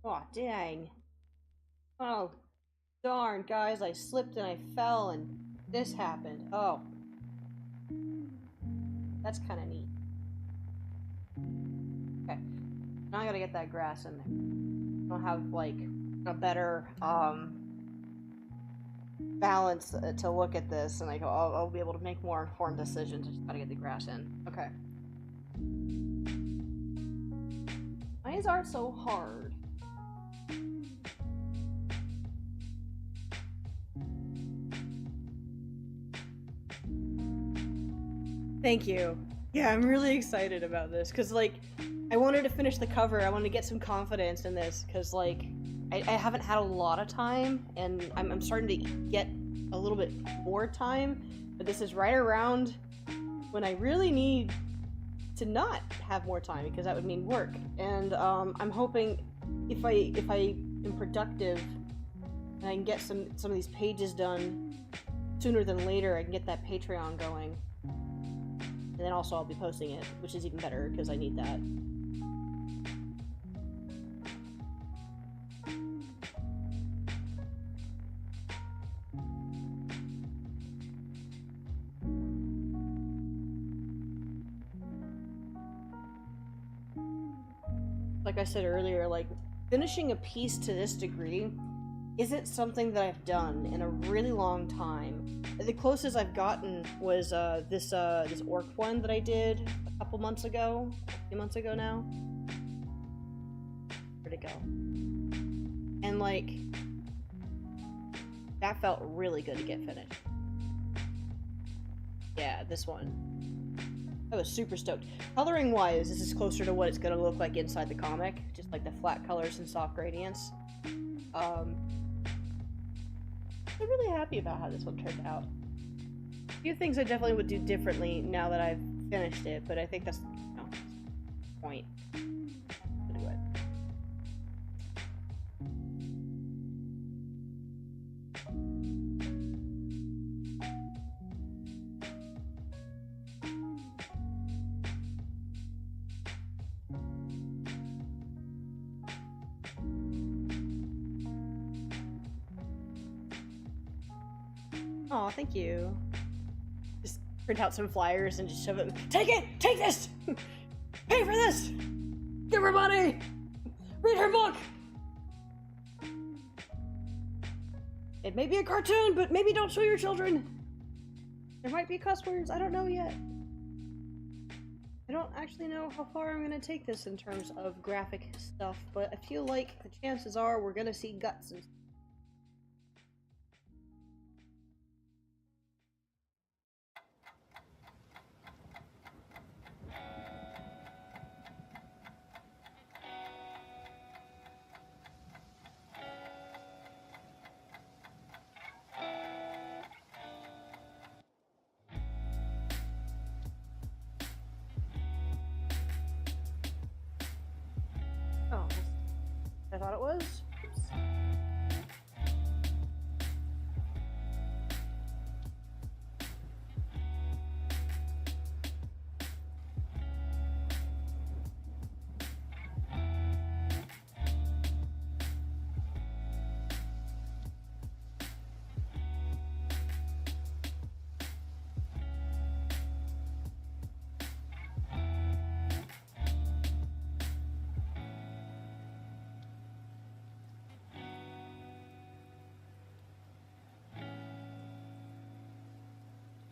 Oh, dang. Oh, darn, guys. I slipped and I fell and this happened. Oh. That's kind of neat. Okay. Now I gotta get that grass in there. I don't have, like, a better, balance to look at this, and I'll be able to make more informed decisions. Just gotta get the grass in. Okay. Why is art so hard? Thank you. Yeah, I'm really excited about this because, like, I wanted to finish the cover. I wanted to get some confidence in this because, like, I haven't had a lot of time, and I'm starting to get a little bit more time. But this is right around when I really need to not have more time because that would mean work. And I'm hoping if I am productive and I can get some of these pages done sooner than later, I can get that Patreon going. And then also I'll be posting it, which is even better because I need that. Like I said earlier, like, finishing a piece to this degree isn't something that I've done in a really long time. The closest I've gotten was this orc one that I did a couple months ago, a few months ago now. Where'd it go? And like, that felt really good to get finished. Yeah, this one. I was super stoked. Coloring wise, this is closer to what it's gonna look like inside the comic, just like the flat colors and soft gradients. I'm really happy about how this one turned out. A few things I definitely would do differently now that I've finished it, but I think that's, you know, the point. To do it. Aw, thank you. Just print out some flyers and just shove it. Take it! Take this! Pay for this! Give her money! Read her book! It may be a cartoon, but maybe don't show your children! There might be cuss words, I don't know yet. I don't actually know how far I'm gonna take this in terms of graphic stuff, but I feel like the chances are we're gonna see guts and oh, I thought it was. Oops.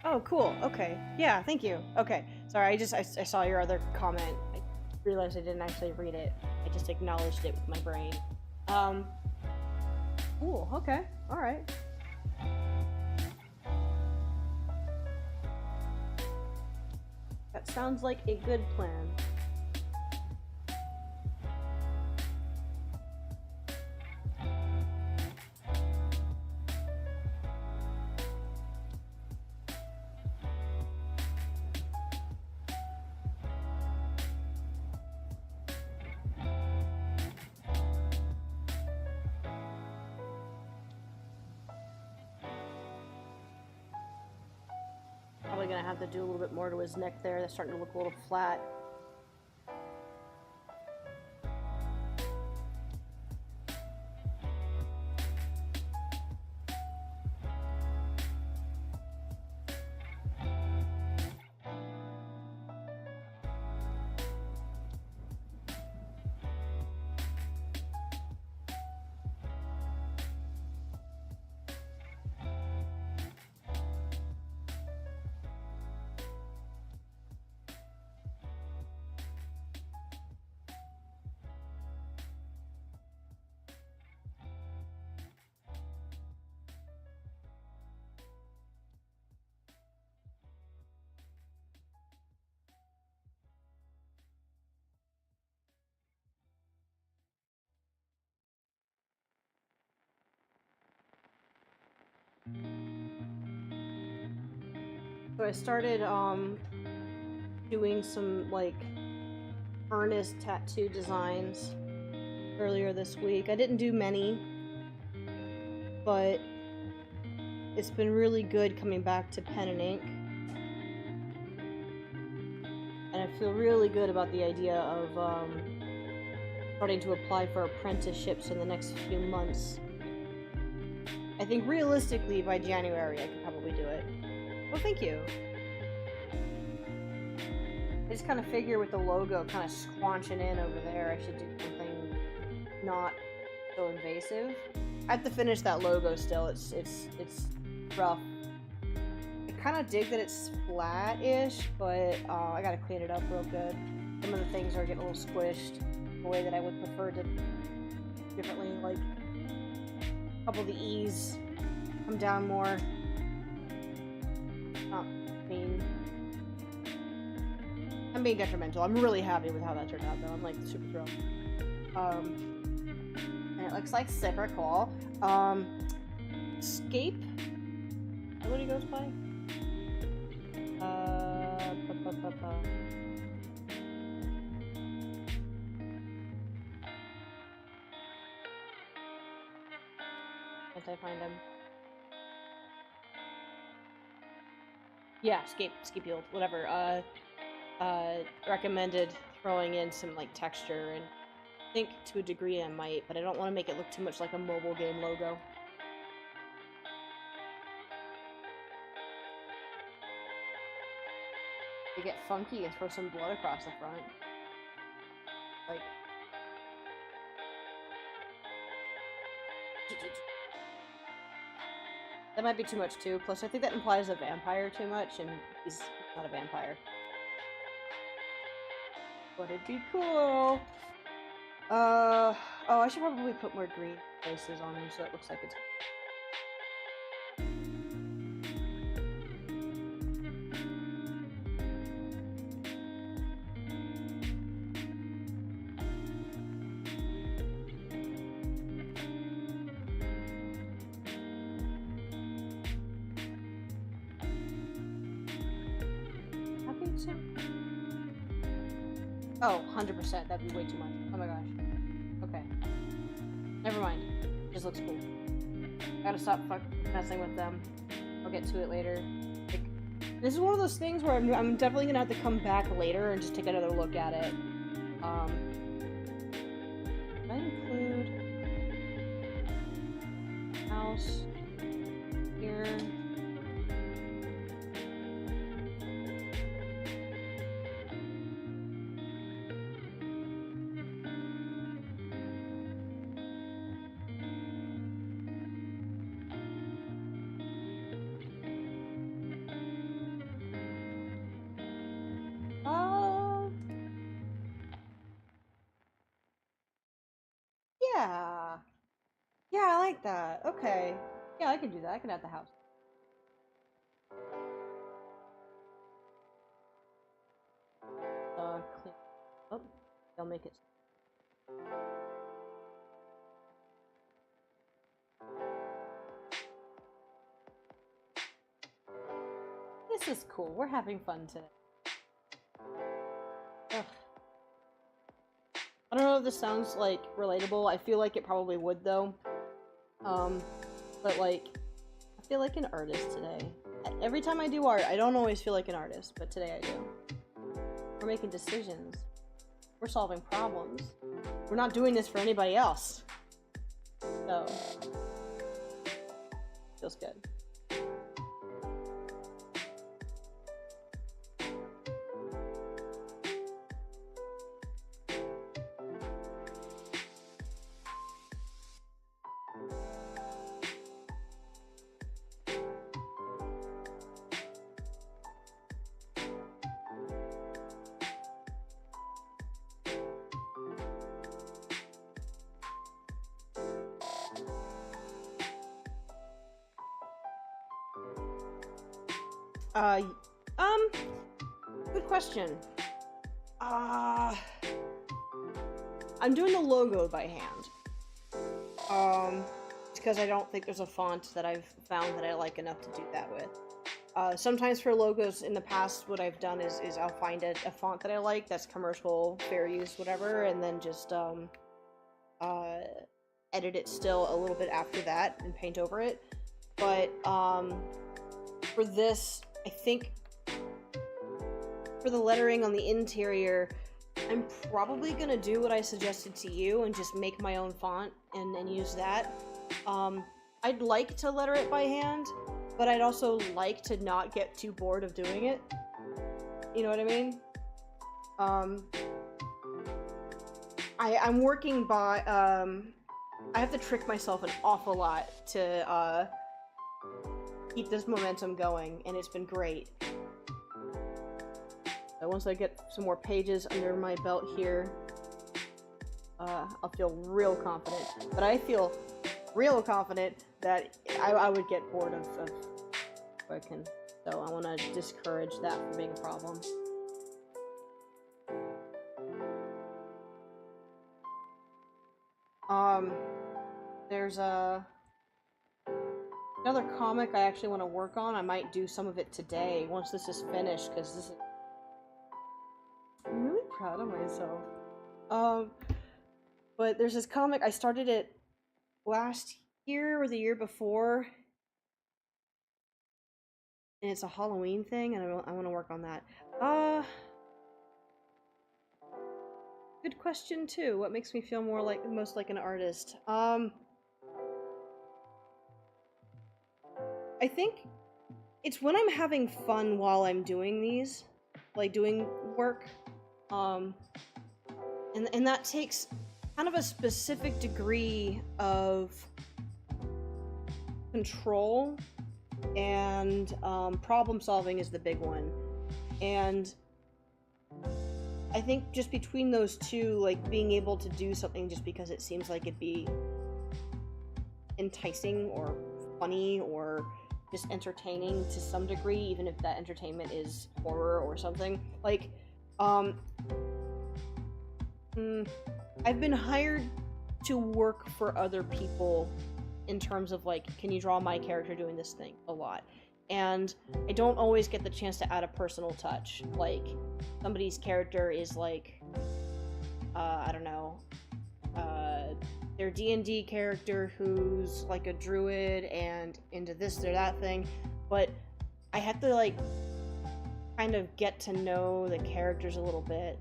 Oh, cool. Okay. Yeah, thank you. Okay. Sorry, I saw your other comment. I realized I didn't actually read it. I just acknowledged it with my brain. Cool. Okay. All right. That sounds like a good plan. Probably gonna have to do a little bit more to his neck there. That's starting to look a little flat. So I started doing some like earnest tattoo designs earlier this week. I didn't do many, but it's been really good coming back to pen and ink. And I feel really good about the idea of starting to apply for apprenticeships in the next few months. I think realistically by January I could probably do it. Well, thank you. I just kind of figure with the logo kind of squanching in over there, I should do something not so invasive. I have to finish that logo still. It's rough. I kind of dig that it's flat-ish, but I gotta clean it up real good. Some of the things are getting a little squished the way that I would prefer to differently. Like a couple of the E's come down more. Not mean. I'm being detrimental. I'm really happy with how that turned out, though. I'm like super thrilled. And it looks like super cool. Escape. Is that what he goes by? Can't I find him? Yeah, Escape Yield, whatever. Recommended throwing in some like texture, and I think to a degree I might, but I don't want to make it look too much like a mobile game logo. You get funky and throw some blood across the front. Like that might be too much too. Plus I think that implies a vampire too much, and he's not a vampire. But it'd be cool. Oh, I should probably put more green faces on him so it looks like it's... Oh, 100%. That'd be way too much. Oh my gosh. Okay. Never mind. Just looks cool. Gotta stop messing with them. I'll get to it later. Like, this is one of those things where I'm definitely gonna have to come back later and just take another look at it. Can I include house here? Yeah. Yeah, I like that. Okay. Yeah, I can do that. I can add the house. Clean. Oh, they'll make it. This is cool. We're having fun today. Ugh. I don't know if this sounds, like, relatable. I feel like it probably would, though. But, like, I feel like an artist today. Every time I do art, I don't always feel like an artist, but today I do. We're making decisions. We're solving problems. We're not doing this for anybody else. So, feels good. Good question. I'm doing the logo by hand. Because I don't think there's a font that I've found that I like enough to do that with. sometimes for logos in the past, what I've done is I'll find a font that I like that's commercial, fair use, whatever, and then just edit it still a little bit after that and paint over it. But for this, I think for the lettering on the interior, I'm probably gonna do what I suggested to you and just make my own font and use that. I'd like to letter it by hand, but I'd also like to not get too bored of doing it. You know what I mean? I'm working by, I have to trick myself an awful lot to, keep this momentum going, and it's been great. So once I get some more pages under my belt here, I'll feel real confident. But I feel real confident that I would get bored of working. So I want to discourage that from being a problem. There's another comic I actually want to work on. I might do some of it today once this is finished, because this is... I'm really proud of myself. But there's this comic, I started it last year or the year before, and it's a Halloween thing, and I want to work on that. Good question too. What makes me feel most like an artist? I think it's when I'm having fun while I'm doing these, like doing work, and that takes kind of a specific degree of control, and problem solving is the big one. And I think just between those two, like being able to do something just because it seems like it'd be enticing or funny or just entertaining to some degree, even if that entertainment is horror or something. Like, I've been hired to work for other people in terms of like, can you draw my character doing this thing a lot? And I don't always get the chance to add a personal touch. Like, somebody's character is like, I don't know, their D&D character who's like a druid and into this or that thing, but I have to like kind of get to know the characters a little bit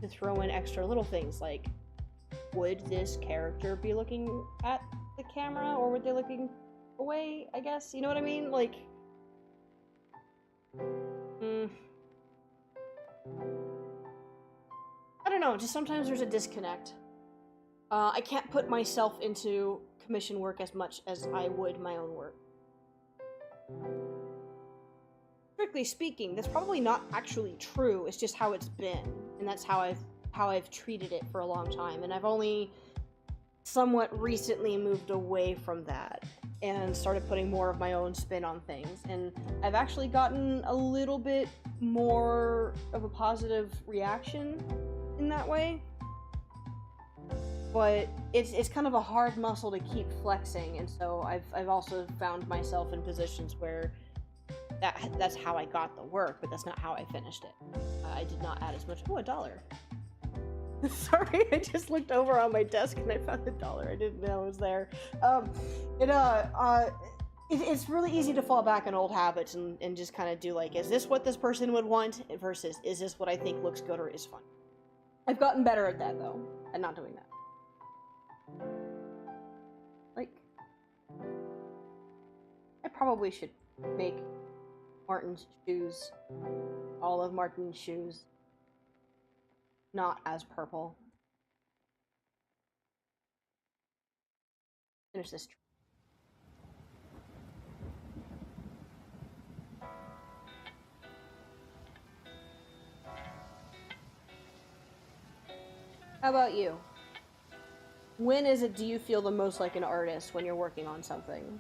to throw in extra little things like, would this character be looking at the camera or would they looking away, I guess? You know what I mean? Like, I don't know, just sometimes there's a disconnect. I can't put myself into commission work as much as I would my own work. Strictly speaking, that's probably not actually true, it's just how it's been, and that's how I've treated it for a long time, and I've only somewhat recently moved away from that and started putting more of my own spin on things, and I've actually gotten a little bit more of a positive reaction in that way. But it's kind of a hard muscle to keep flexing, and so I've also found myself in positions where that's how I got the work, but that's not how I finished it. I did not add as much. Oh, $1. Sorry, I just looked over on my desk and I found $1. I didn't know it was there. It's really easy to fall back on old habits and just kind of do like, is this what this person would want versus is this what I think looks good or is fun? I've gotten better at that though, at not doing that. Like, I probably should make Martin's shoes, all of Martin's shoes, not as purple. Finish this. How about you? When do you feel the most like an artist when you're working on something?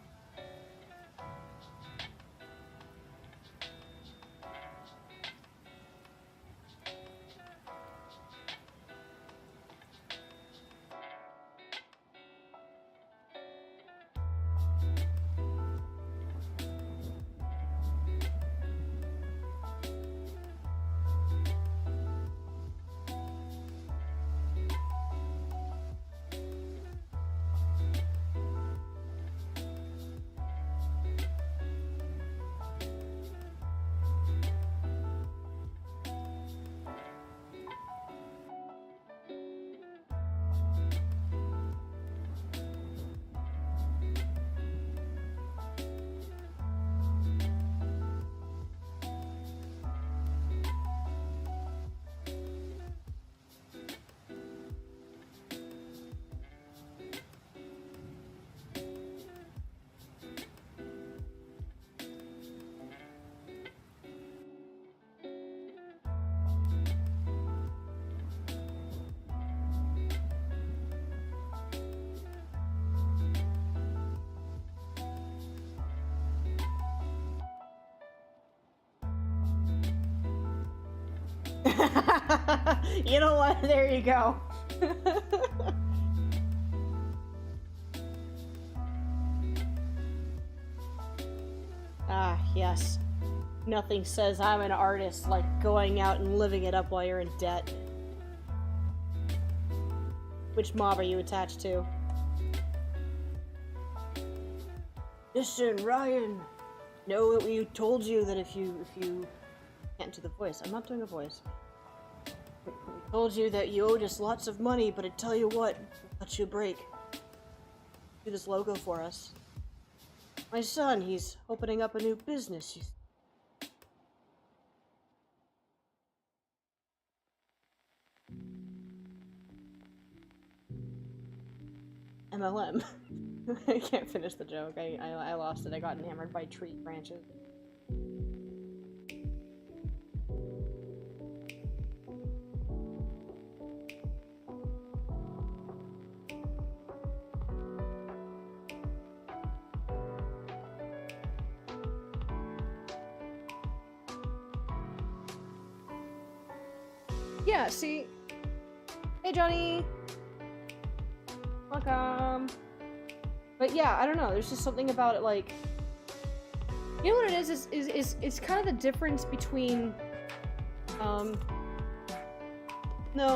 You know what? There you go. Ah, yes. Nothing says I'm an artist like going out and living it up while you're in debt. Which mob are you attached to? Listen, Ryan. No, we told you that if you can't do the voice. I'm not doing a voice. We told you that you owed us lots of money, but I tell you what, we'll cut you a break. Do this logo for us. My son, he's opening up a new business. MLM. I can't finish the joke. I lost it. I got enamored by tree branches. Yeah, see? Hey, Johnny! Welcome! But yeah, I don't know, there's just something about it, like... You know what it is? It's kind of the difference between... No,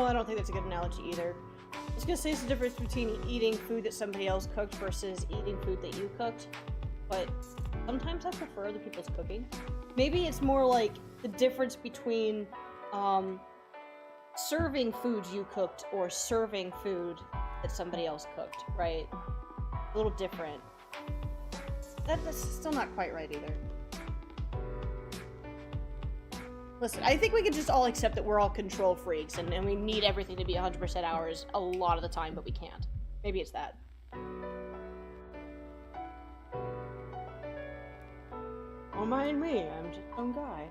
I don't think that's a good analogy either. I was gonna say it's the difference between eating food that somebody else cooked versus eating food that you cooked. But sometimes I prefer other people's cooking. Maybe it's more like the difference between, serving food you cooked or serving food that somebody else cooked, right? A little different. That's still not quite right either. Listen, I think we can just all accept that we're all control freaks and we need everything to be 100% ours a lot of the time, but we can't. Maybe it's that. Don't mind me, I'm just some guy.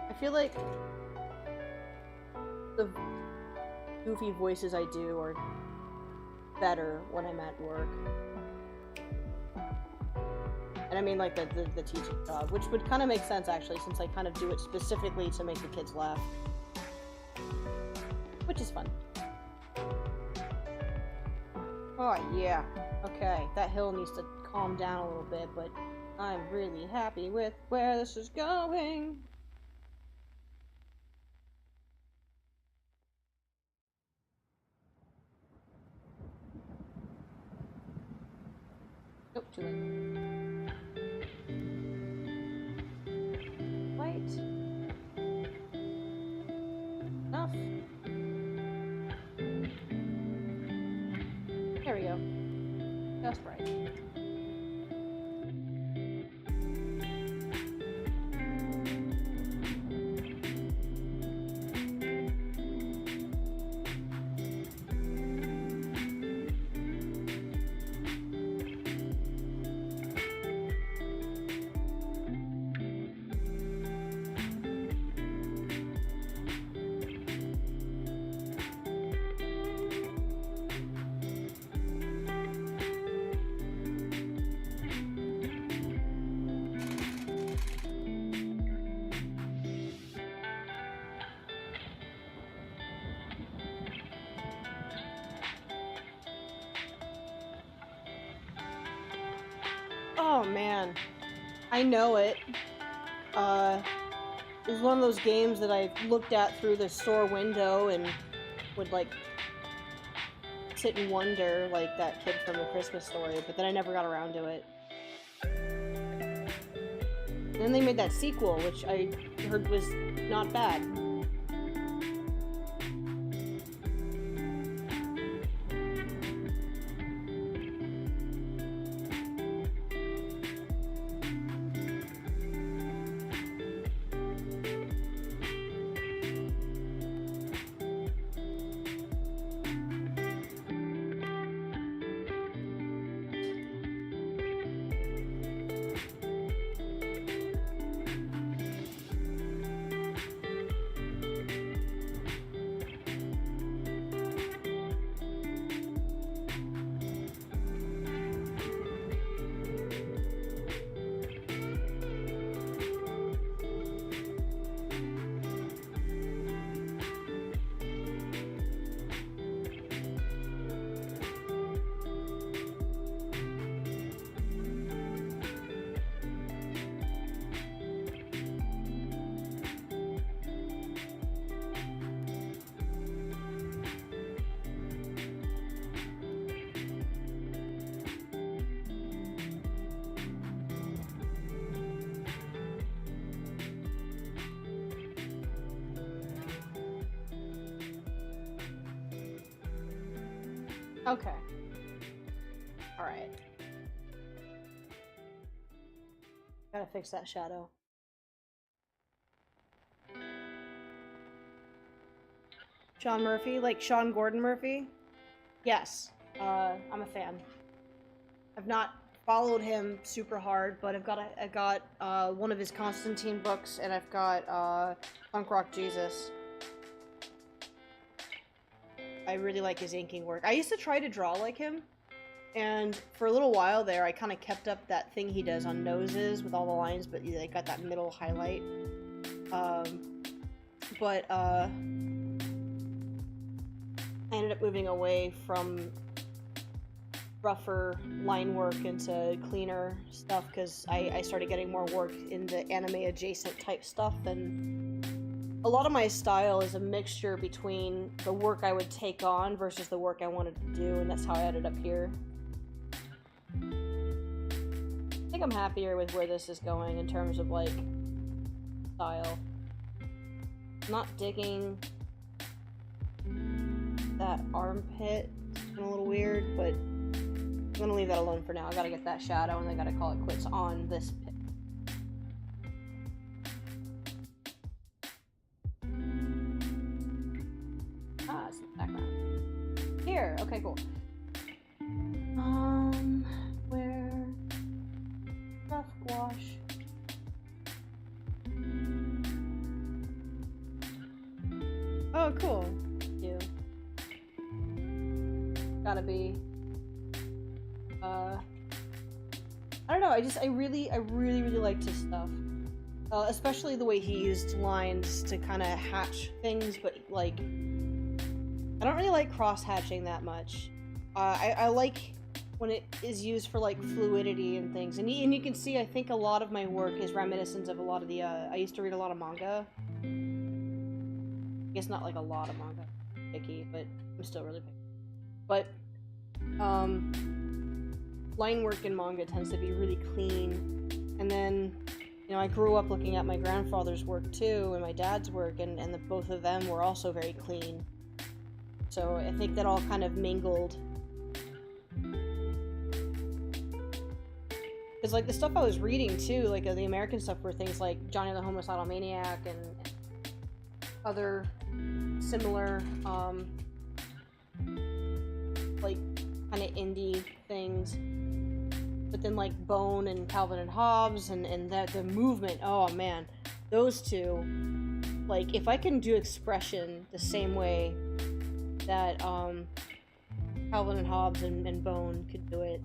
I feel like the goofy voices I do are better when I'm at work. And I mean like the teaching job, which would kind of make sense actually, since I kind of do it specifically to make the kids laugh. Which is fun. Oh yeah, okay, that hill needs to calm down a little bit, but I'm really happy with where this is going. Nope, too late. Wait. Enough. There we go. Just right. Oh man, I know it. It was one of those games that I looked at through the store window and would like sit and wonder, like that kid from A Christmas Story, but then I never got around to it. And then they made that sequel, which I heard was not bad. Okay. Alright. Gotta fix that shadow. Sean Murphy? Like Sean Gordon Murphy? Yes. I'm a fan. I've not followed him super hard, but I got one of his Constantine books, and I've got Punk Rock Jesus. I really like his inking work. I used to try to draw like him, and for a little while there, I kind of kept up that thing he does on noses with all the lines, but they got that middle highlight. I ended up moving away from rougher line work into cleaner stuff because I started getting more work in the anime adjacent type stuff, and a lot of my style is a mixture between the work I would take on versus the work I wanted to do, and that's how I ended up here. I think I'm happier with where this is going in terms of like style. I'm not digging that armpit. It's been a little weird, but I'm gonna leave that alone for now. I gotta get that shadow, and I gotta call it quits on this pit. Ah, it's in the background. Here, okay, cool. Where? Rough gouache. Oh, cool. You. Gotta be. I don't know. I really liked his stuff. Especially the way he used lines to kind of hatch things, but like, I don't really like cross hatching that much. I like when it is used for like fluidity and things, and you can see. I think a lot of my work is reminiscent of a lot of the. I used to read a lot of manga. I guess not like a lot of manga, picky, but I'm still really picky. But line work in manga tends to be really clean, and then, you know, I grew up looking at my grandfather's work too, and my dad's work, and both of them were also very clean. So I think that all kind of mingled. Because like the stuff I was reading too, like the American stuff, were things like Johnny the Homicidal Maniac and other similar like kind of indie things. But then like Bone and Calvin and Hobbes and the movement, oh man, those two, like if I can do expression the same way that Calvin and Hobbes and Bone could do it,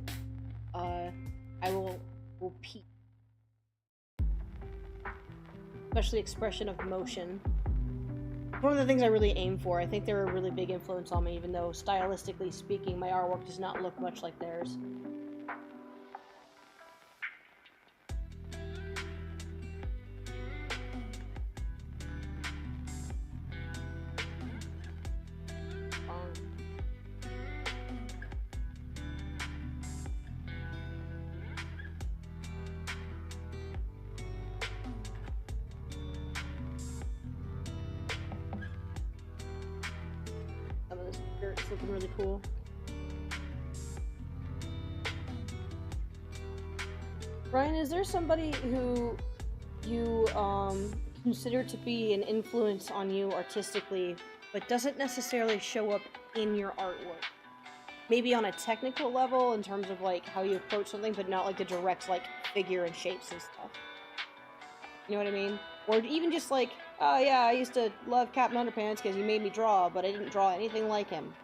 I will peak. Especially expression of motion. One of the things I really aim for. I think they're a really big influence on me, even though stylistically speaking, my artwork does not look much like theirs. Some of this dirt's looking really cool. Ryan, is there somebody who you consider to be an influence on you artistically, but doesn't necessarily show up in your artwork? Maybe on a technical level in terms of like how you approach something, but not like the direct like figure and shapes and stuff. You know what I mean? Or even just like, oh yeah, I used to love Captain Underpants because he made me draw, but I didn't draw anything like him.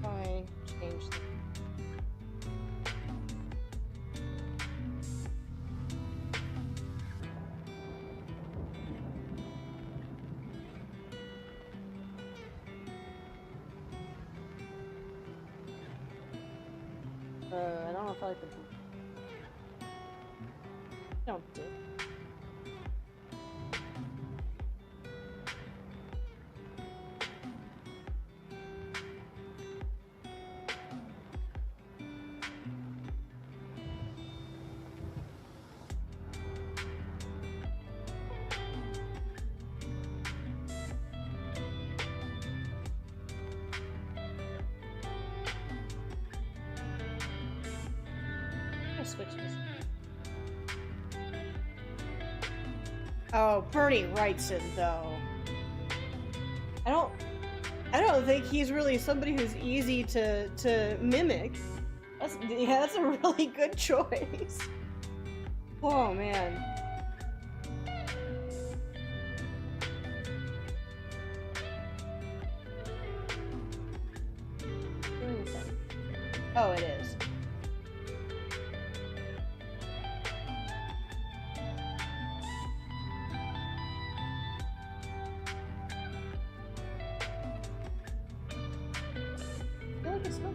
I changed. I don't know if I like the. Don't do. to switch this. Oh, Bernie Wrightson, though. I don't think he's really somebody who's easy to mimic. That's a really good choice. Oh man. Oh, it is. I feel like it's not.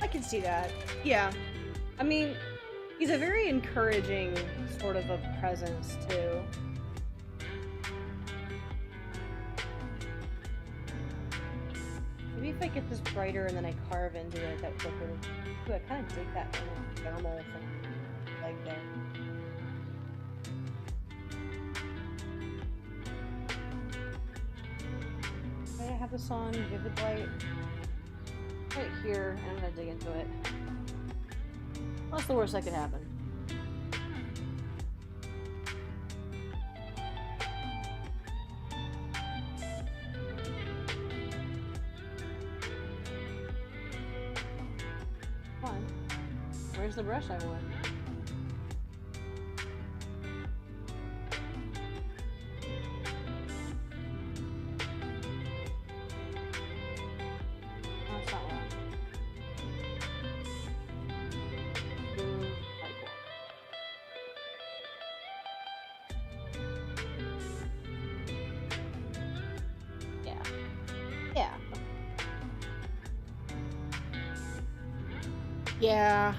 I can see that. Yeah. I mean, he's a very encouraging sort of a presence, too. Maybe if I get this brighter and then I carve into it, that would look really... Ooh, I kind of dig that thermal thing. Like there. Why did I have this on Vivid Light? Right here, and I'm gonna dig into it. What's the worst that could happen? Come on. Where's the brush I want? Yeah.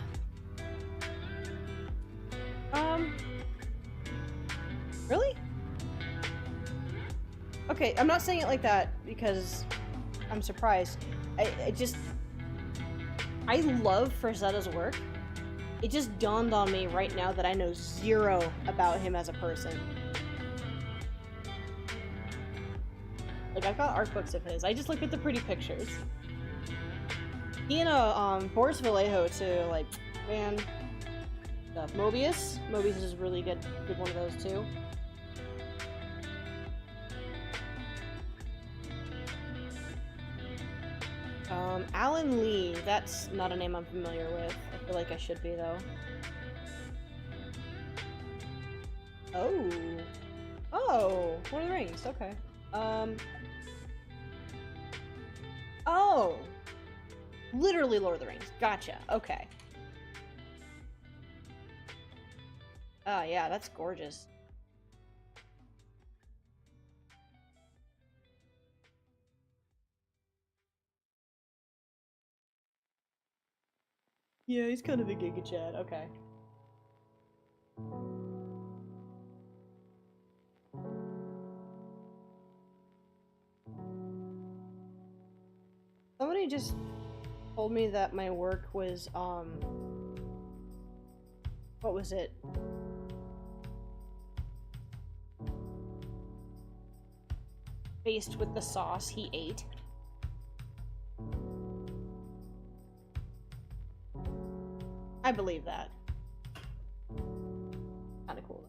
Really? Okay, I'm not saying it like that because I'm surprised. I love Frazetta's work. It just dawned on me right now that I know zero about him as a person. Like, I've got art books of his. I just look at the pretty pictures. He and Boris Vallejo too, like, man, stuff. Mobius is really good one of those too. Alan Lee, that's not a name I'm familiar with. I feel like I should be though. Oh, Lord of the Rings, okay. Oh! Literally Lord of the Rings. Gotcha. Okay. Oh, yeah, that's gorgeous. Yeah, he's kind of a Giga Chad. Okay. Somebody just told me that my work was, what was it? Faced with the sauce he ate. I believe that. Kinda cool.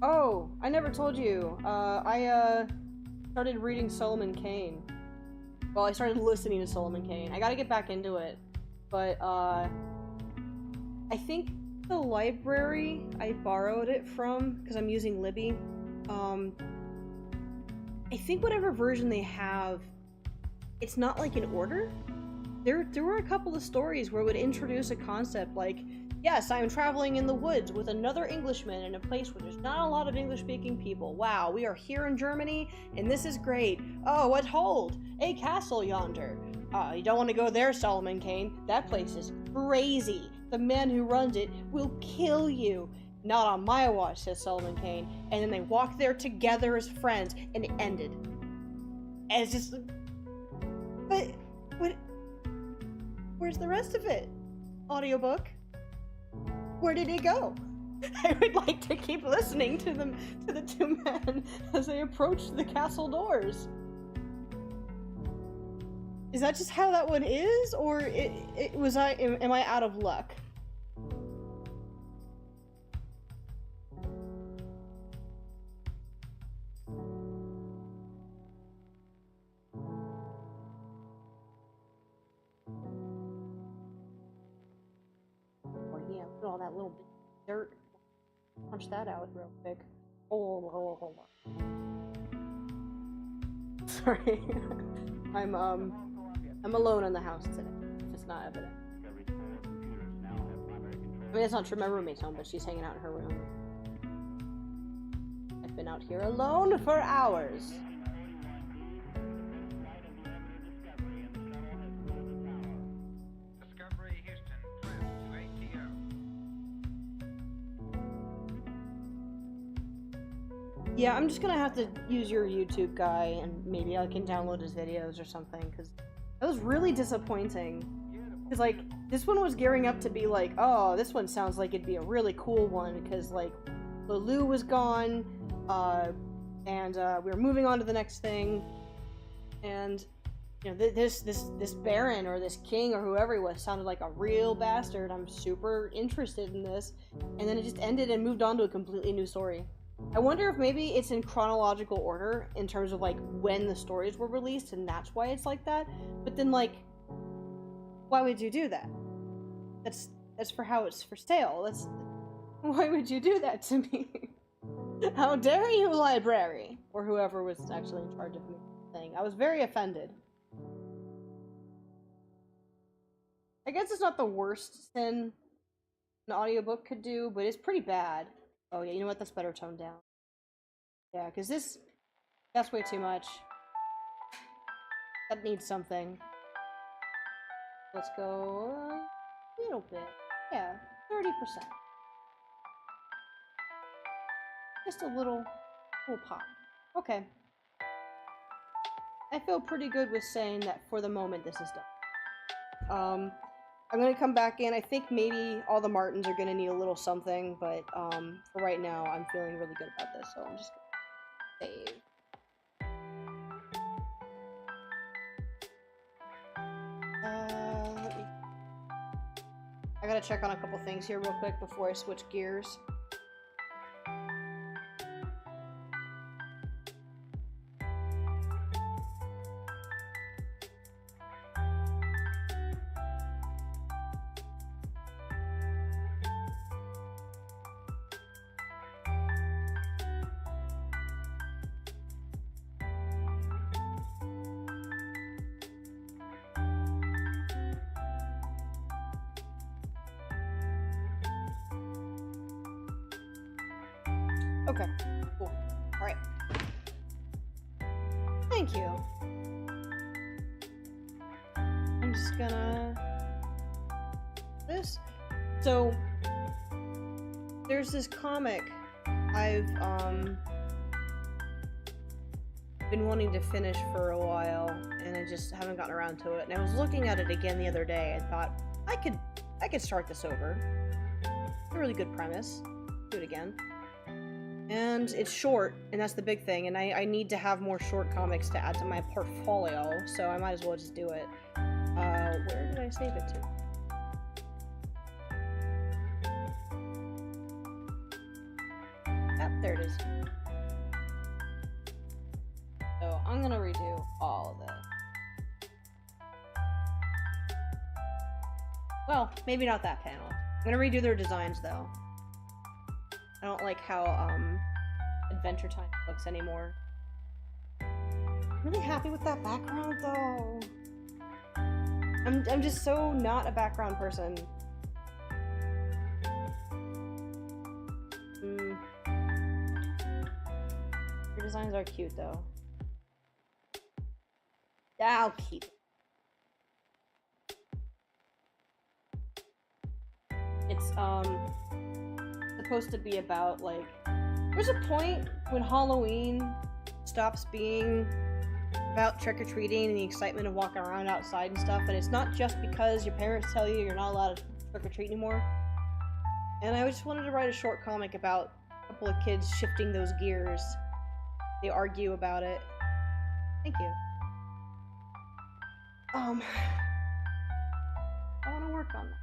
Oh, I never told you. I started reading Solomon Kane. Well, I started listening to Solomon Kane. I gotta get back into it. But, I think the library I borrowed it from, because I'm using Libby, I think whatever version they have, it's not like in order. There were a couple of stories where it would introduce a concept like, yes, I'm traveling in the woods with another Englishman in a place where there's not a lot of English-speaking people. Wow, we are here in Germany, and this is great. Oh, what hold? A castle yonder. You don't want to go there, Solomon Kane. That place is crazy. The man who runs it will kill you. Not on my watch, says Solomon Kane. And then they walked there together as friends, and it ended. And it's just... But... Where's the rest of it? Audiobook? Where did it go? I would like to keep listening to them, to the two men as they approach the castle doors. Is that just how that one is, or am I out of luck? Oh yeah, put all that little bit of dirt. Punch that out real quick. Oh, hold on. Sorry. I'm alone in the house today, if it's not evident. I mean, it's not true, my roommate's home, but she's hanging out in her room. I've been out here alone for hours.
Discovery Houston, press to ATO.
Yeah, I'm just gonna have to use your YouTube guy, and maybe I can download his videos or something, because that was really disappointing. Because, like, this one was gearing up to be like, oh, this one sounds like it'd be a really cool one, because, like, Lulu was gone, and we were moving on to the next thing, and, you know, this Baron, or this King, or whoever he was, sounded like a real bastard. I'm super interested in this, and then it just ended and moved on to a completely new story. I wonder if maybe it's in chronological order in terms of, like, when the stories were released, and that's why it's like that. But then, like, why would you do that? That's for how it's for sale. Why would you do that to me? How dare you, library? Or whoever was actually in charge of me saying. I was very offended. I guess it's not the worst sin an audiobook could do, but it's pretty bad. Oh yeah, you know what? That's better toned down. Yeah, because that's way too much. That needs something. Let's go a little bit. Yeah, 30%. Just a little pop. Okay. I feel pretty good with saying that for the moment this is done. I'm gonna come back in. I think maybe all the Martins are gonna need a little something, but for right now, I'm feeling really good about this, so I'm just gonna save. I gotta check on a couple things here real quick before I switch gears. Okay, cool. Alright. Thank you. I'm just gonna... this. So, there's this comic I've, been wanting to finish for a while, and I just haven't gotten around to it. And I was looking at it again the other day, and thought, I could start this over. It's a really good premise. Do it again. And it's short, and that's the big thing, and I need to have more short comics to add to my portfolio, so I might as well just do it. Where did I save it to? Ah, there it is. So, I'm gonna redo all of this. Well, maybe not that panel. I'm gonna redo their designs, though. I don't like how, Adventure Time looks anymore. I'm really happy with that background, though. I'm just so not a background person. Your designs are cute, though. Yeah, I'll keep it. It's, the supposed to be about, like, there's a point when Halloween stops being about trick-or-treating and the excitement of walking around outside and stuff, and it's not just because your parents tell you you're not allowed to trick-or-treat anymore. And I just wanted to write a short comic about a couple of kids shifting those gears. They argue about it. Thank you. I want to work on that.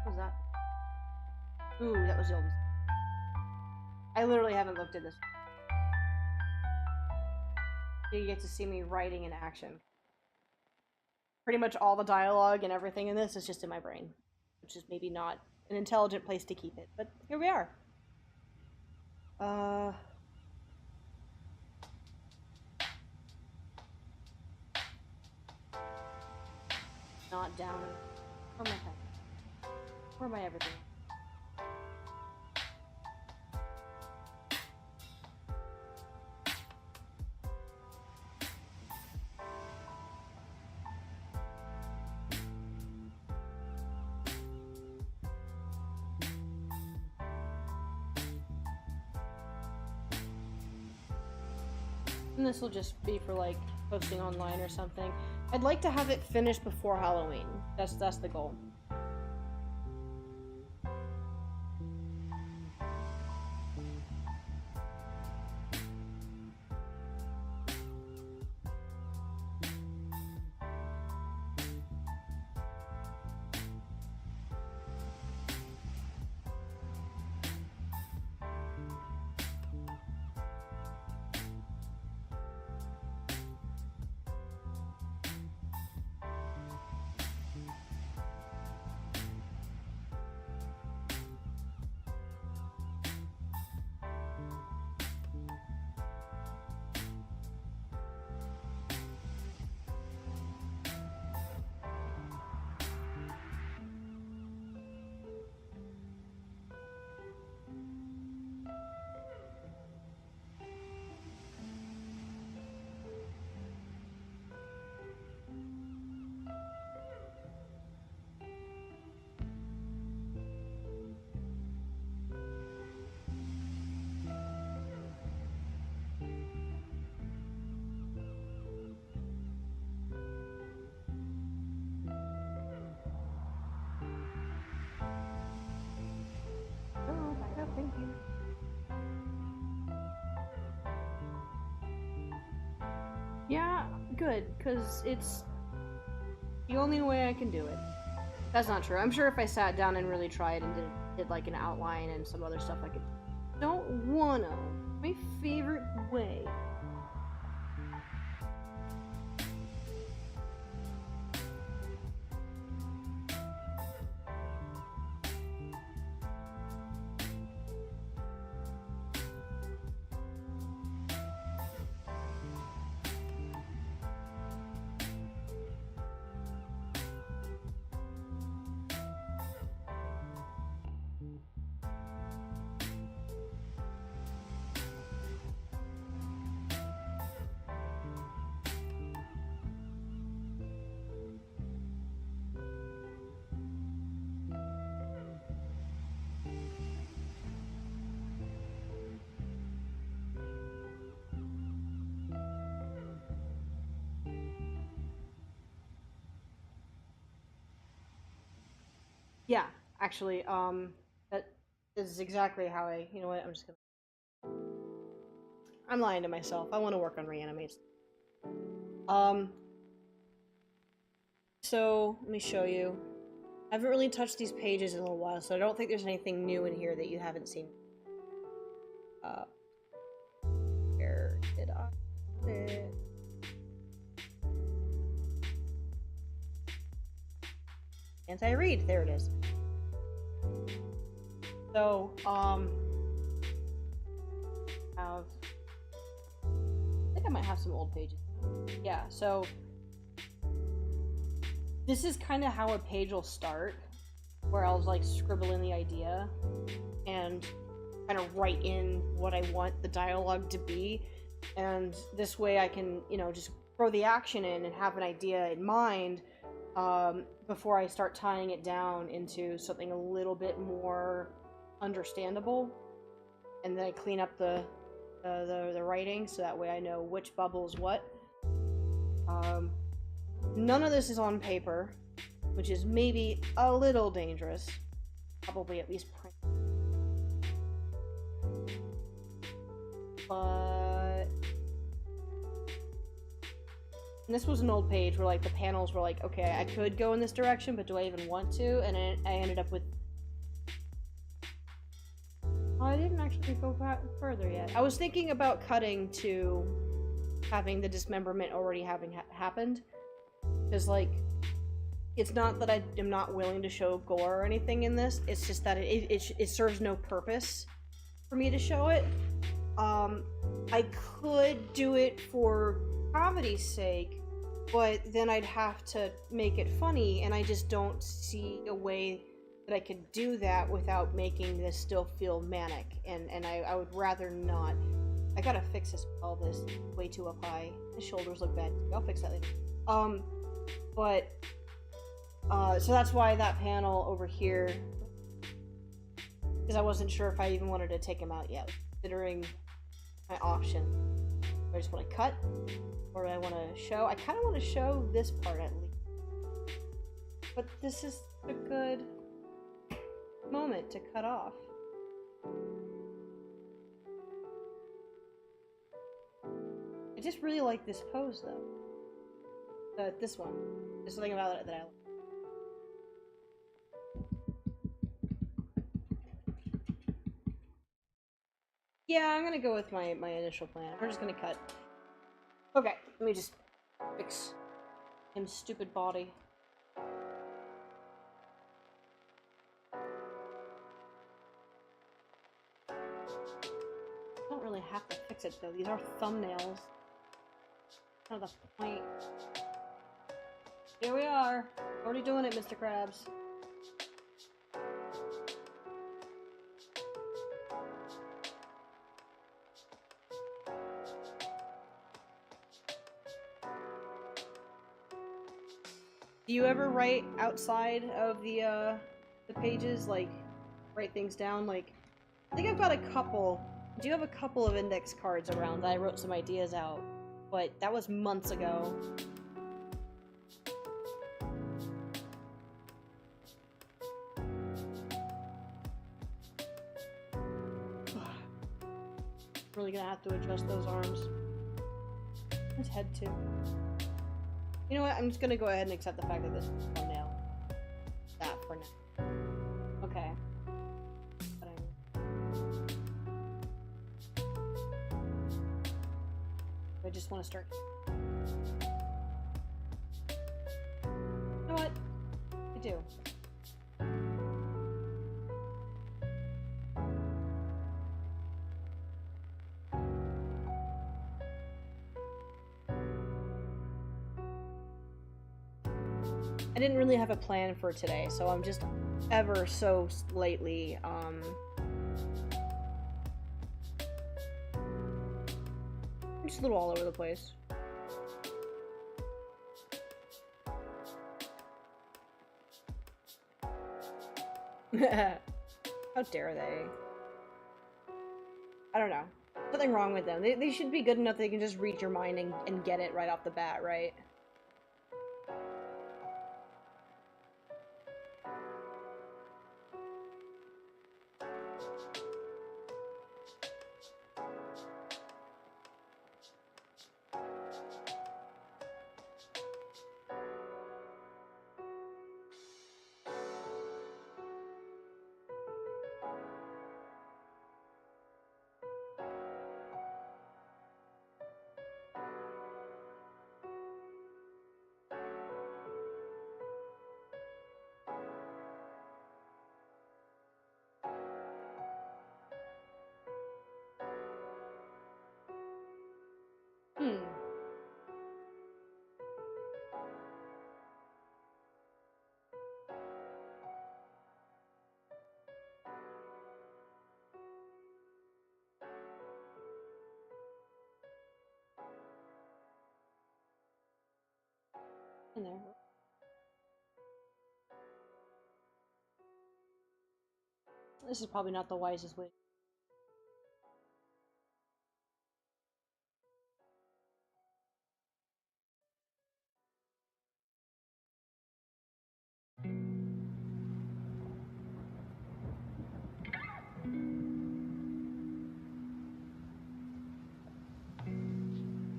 What was that? Ooh, that was the old. I literally haven't looked at this. You get to see me writing in action. Pretty much all the dialogue and everything in this is just in my brain, which is maybe not an intelligent place to keep it, but here we are. Not down. Where am I head? Where am I everything? And this will just be for, like, posting online or something. I'd like to have it finished before Halloween. That's the goal. Thank you. Yeah, good, because it's the only way I can do it. That's not true. I'm sure if I sat down and really tried and did like an outline and some other stuff I could. Don't wanna. My favorite way. Yeah, actually, that is exactly how you know what, I'm lying to myself. I want to work on Reanimate. So, let me show you. I haven't really touched these pages in a little while, so I don't think there's anything new in here that you haven't seen. Where did I put it? Anti-read, there it is. So, I think I might have some old pages. Yeah, so this is kind of how a page will start, where I'll like scribble in the idea and kind of write in what I want the dialogue to be, and this way I can, you know, just throw the action in and have an idea in mind, before I start tying it down into something a little bit more understandable, and then I clean up the writing so that way I know which bubble's what. None of this is on paper, which is maybe a little dangerous. Probably at least print. But... And this was an old page where, like, the panels were like, okay, I could go in this direction, but do I even want to? And I ended up with... Oh, I didn't actually go back further yet. I was thinking about cutting to having the dismemberment already having happened. Because, like, it's not that I am not willing to show gore or anything in this. It's just that it serves no purpose for me to show it. I could do it for comedy's sake, but then I'd have to make it funny, and I just don't see a way that I could do that without making this still feel manic, and I would rather not. I gotta fix this pelvis way too up high. The shoulders look bad. I'll fix that later. So that's why that panel over here, because I wasn't sure if I even wanted to take him out yet, considering my option. Do I just want to cut, or do I want to show? I kind of want to show this part at least, but this is a good moment to cut off. I just really like this pose though. This one. There's something about it that I like. Yeah, I'm gonna go with my initial plan. We're just gonna cut. Okay, let me just fix his stupid body. I don't really have to fix it though. These are thumbnails. Kind of the point. Here we are. Already doing it, Mr. Krabs. Do you ever write outside of the pages, like, write things down? Like, I think I've got a couple. I do have a couple of index cards around that I wrote some ideas out, but that was months ago. Really gonna have to adjust those arms. His head too. You know what? I'm just gonna go ahead and accept the fact that this is a thumbnail. That for now. Okay. I just want to start. You know what? I do. I didn't really have a plan for today, so I'm just ever so slightly, I'm just a little all over the place. How dare they? I don't know. Nothing wrong with them. They should be good enough they can just read your mind and get it right off the bat, right? In there. This is probably not the wisest way.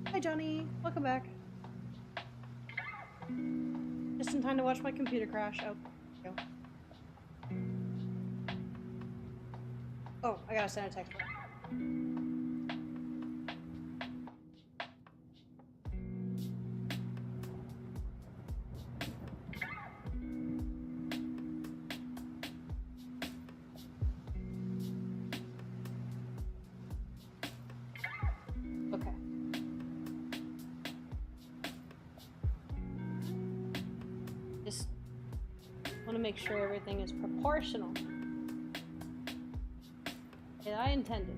Hi Johnny, welcome back. Just in time to watch my computer crash. Oh, there we go. Oh, I gotta send a text. Okay. Just want to make sure everything is proportional. Yeah, I intended.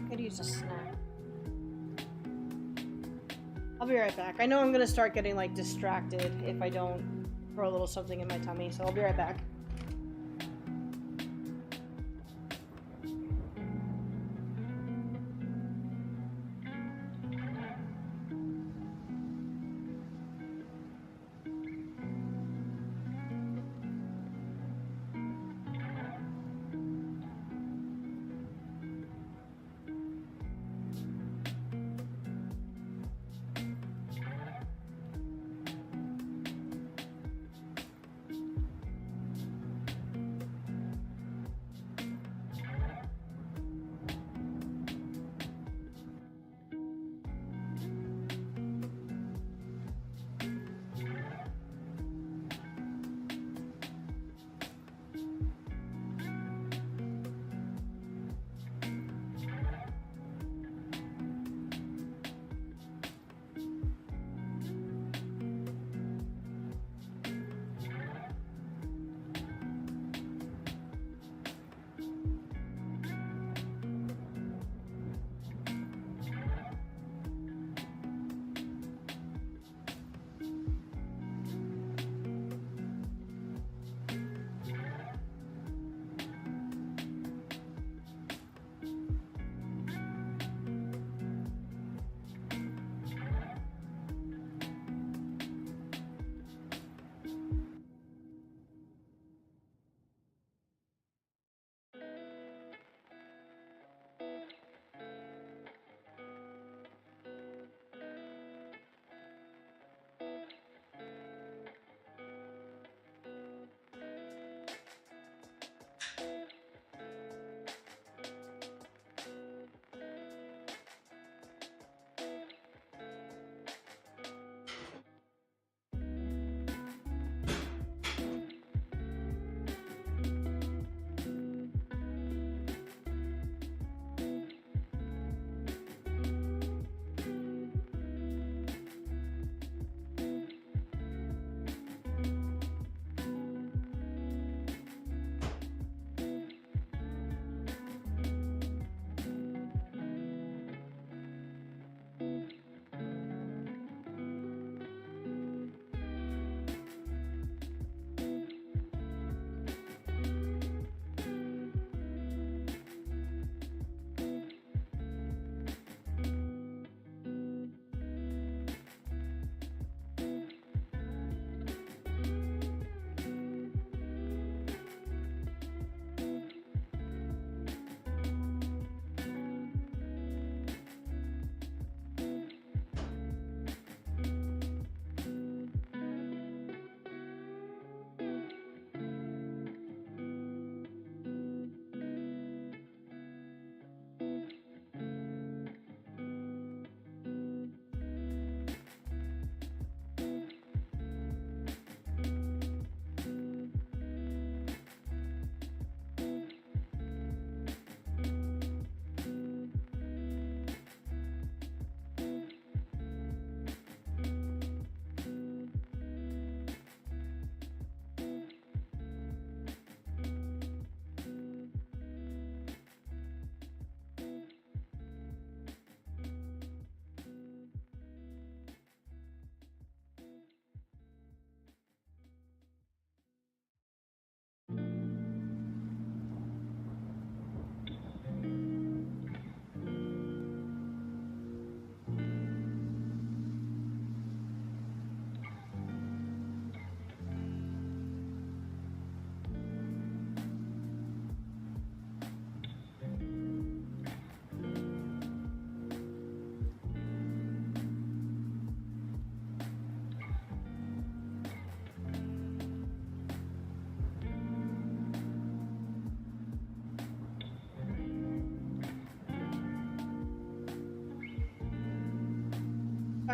Could use a snack. I'll be right back. I know I'm gonna start getting like distracted if I don't throw a little something in my tummy, so I'll be right back.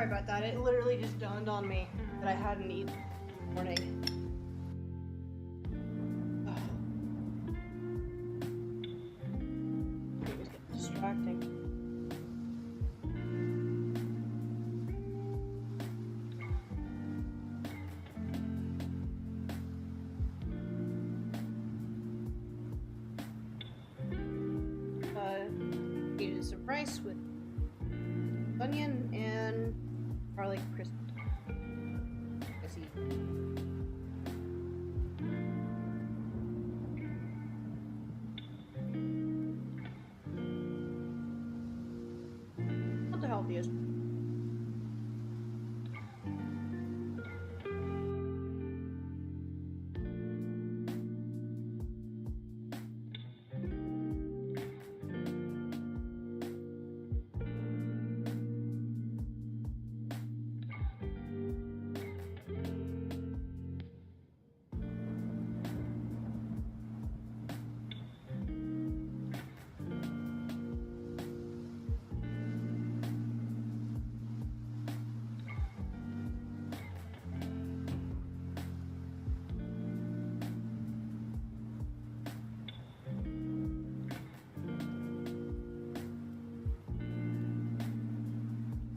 Sorry about that. It literally just dawned on me that I hadn't eaten this morning. It was getting distracting. Needed some rice with onion and garlic crisp. I see. Not the healthiest.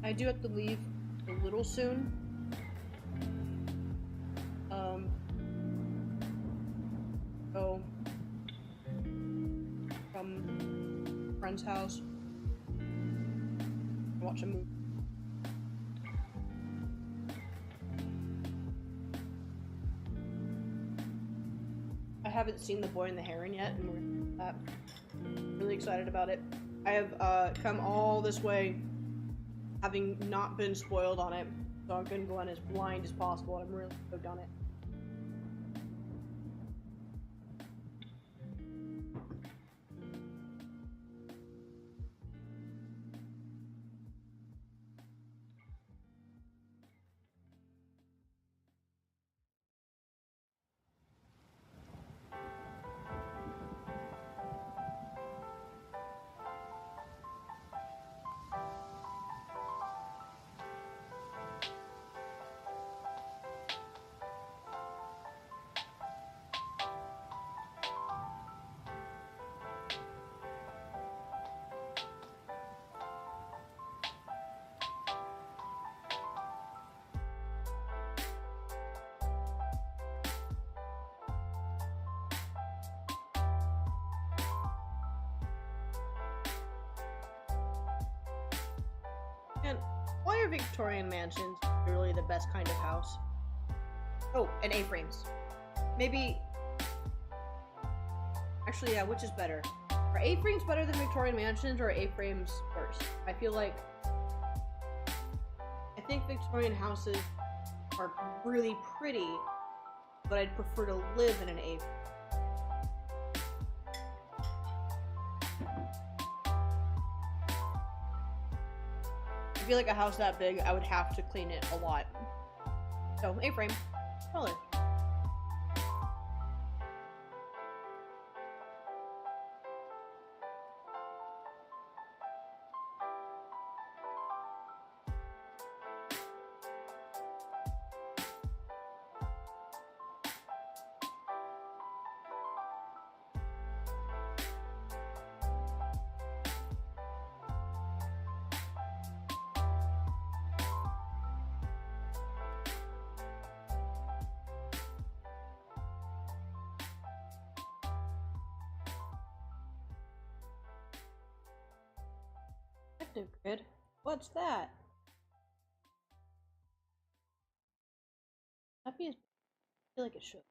I do have to leave a little soon. Go from a friend's house, watch a movie. I haven't seen The Boy and the Heron yet, and we're really excited about it. I have come all this way having not been spoiled on it, so I'm gonna go in as blind as possible, and I'm really stoked on it. And why are Victorian mansions really the best kind of house? Oh, and A-frames. Maybe... Actually, yeah, which is better? Are A-frames better than Victorian mansions, or are A-frames worse? I feel like... I think Victorian houses are really pretty, but I'd prefer to live in an A-frame. I feel like a house that big, I would have to clean it a lot. So, A-frame. Color. Grid. What's that? Happy as I feel like it should.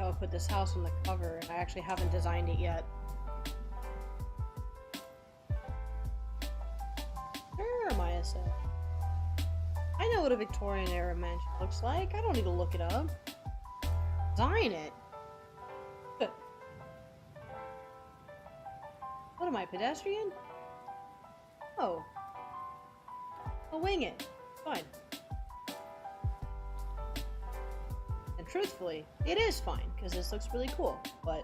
how I put this house on the cover, and I actually haven't designed it yet. Sure, Maya said. I know what a Victorian era mansion looks like. I don't need to look it up. Design it? What am I, pedestrian? Oh. I'll wing it. Fine. And truthfully, it is fine, because this looks really cool, but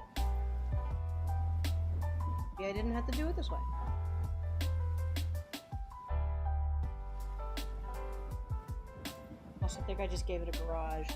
maybe I didn't have to do it this way. Also think I just gave it a garage.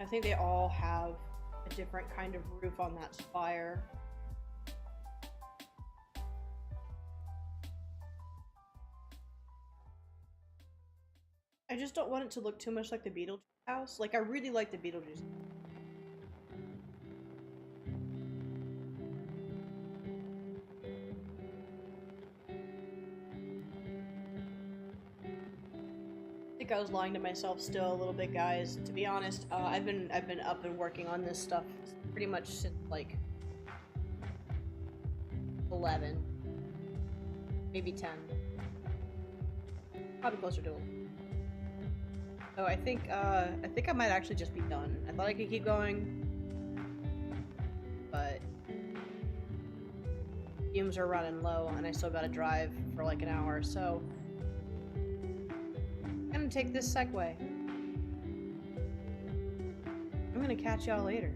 I think they all have a different kind of roof on that spire. I just don't want it to look too much like the Beetlejuice house. Like, I really like the Beetlejuice. I was lying to myself still a little bit, guys. To be honest, I've been up and working on this stuff pretty much since like 11, maybe 10, probably closer to 11. So I think I might actually just be done. I thought I could keep going, but fumes are running low, and I still gotta drive for like an hour, so. I'm gonna take this Segway. I'm gonna catch y'all later.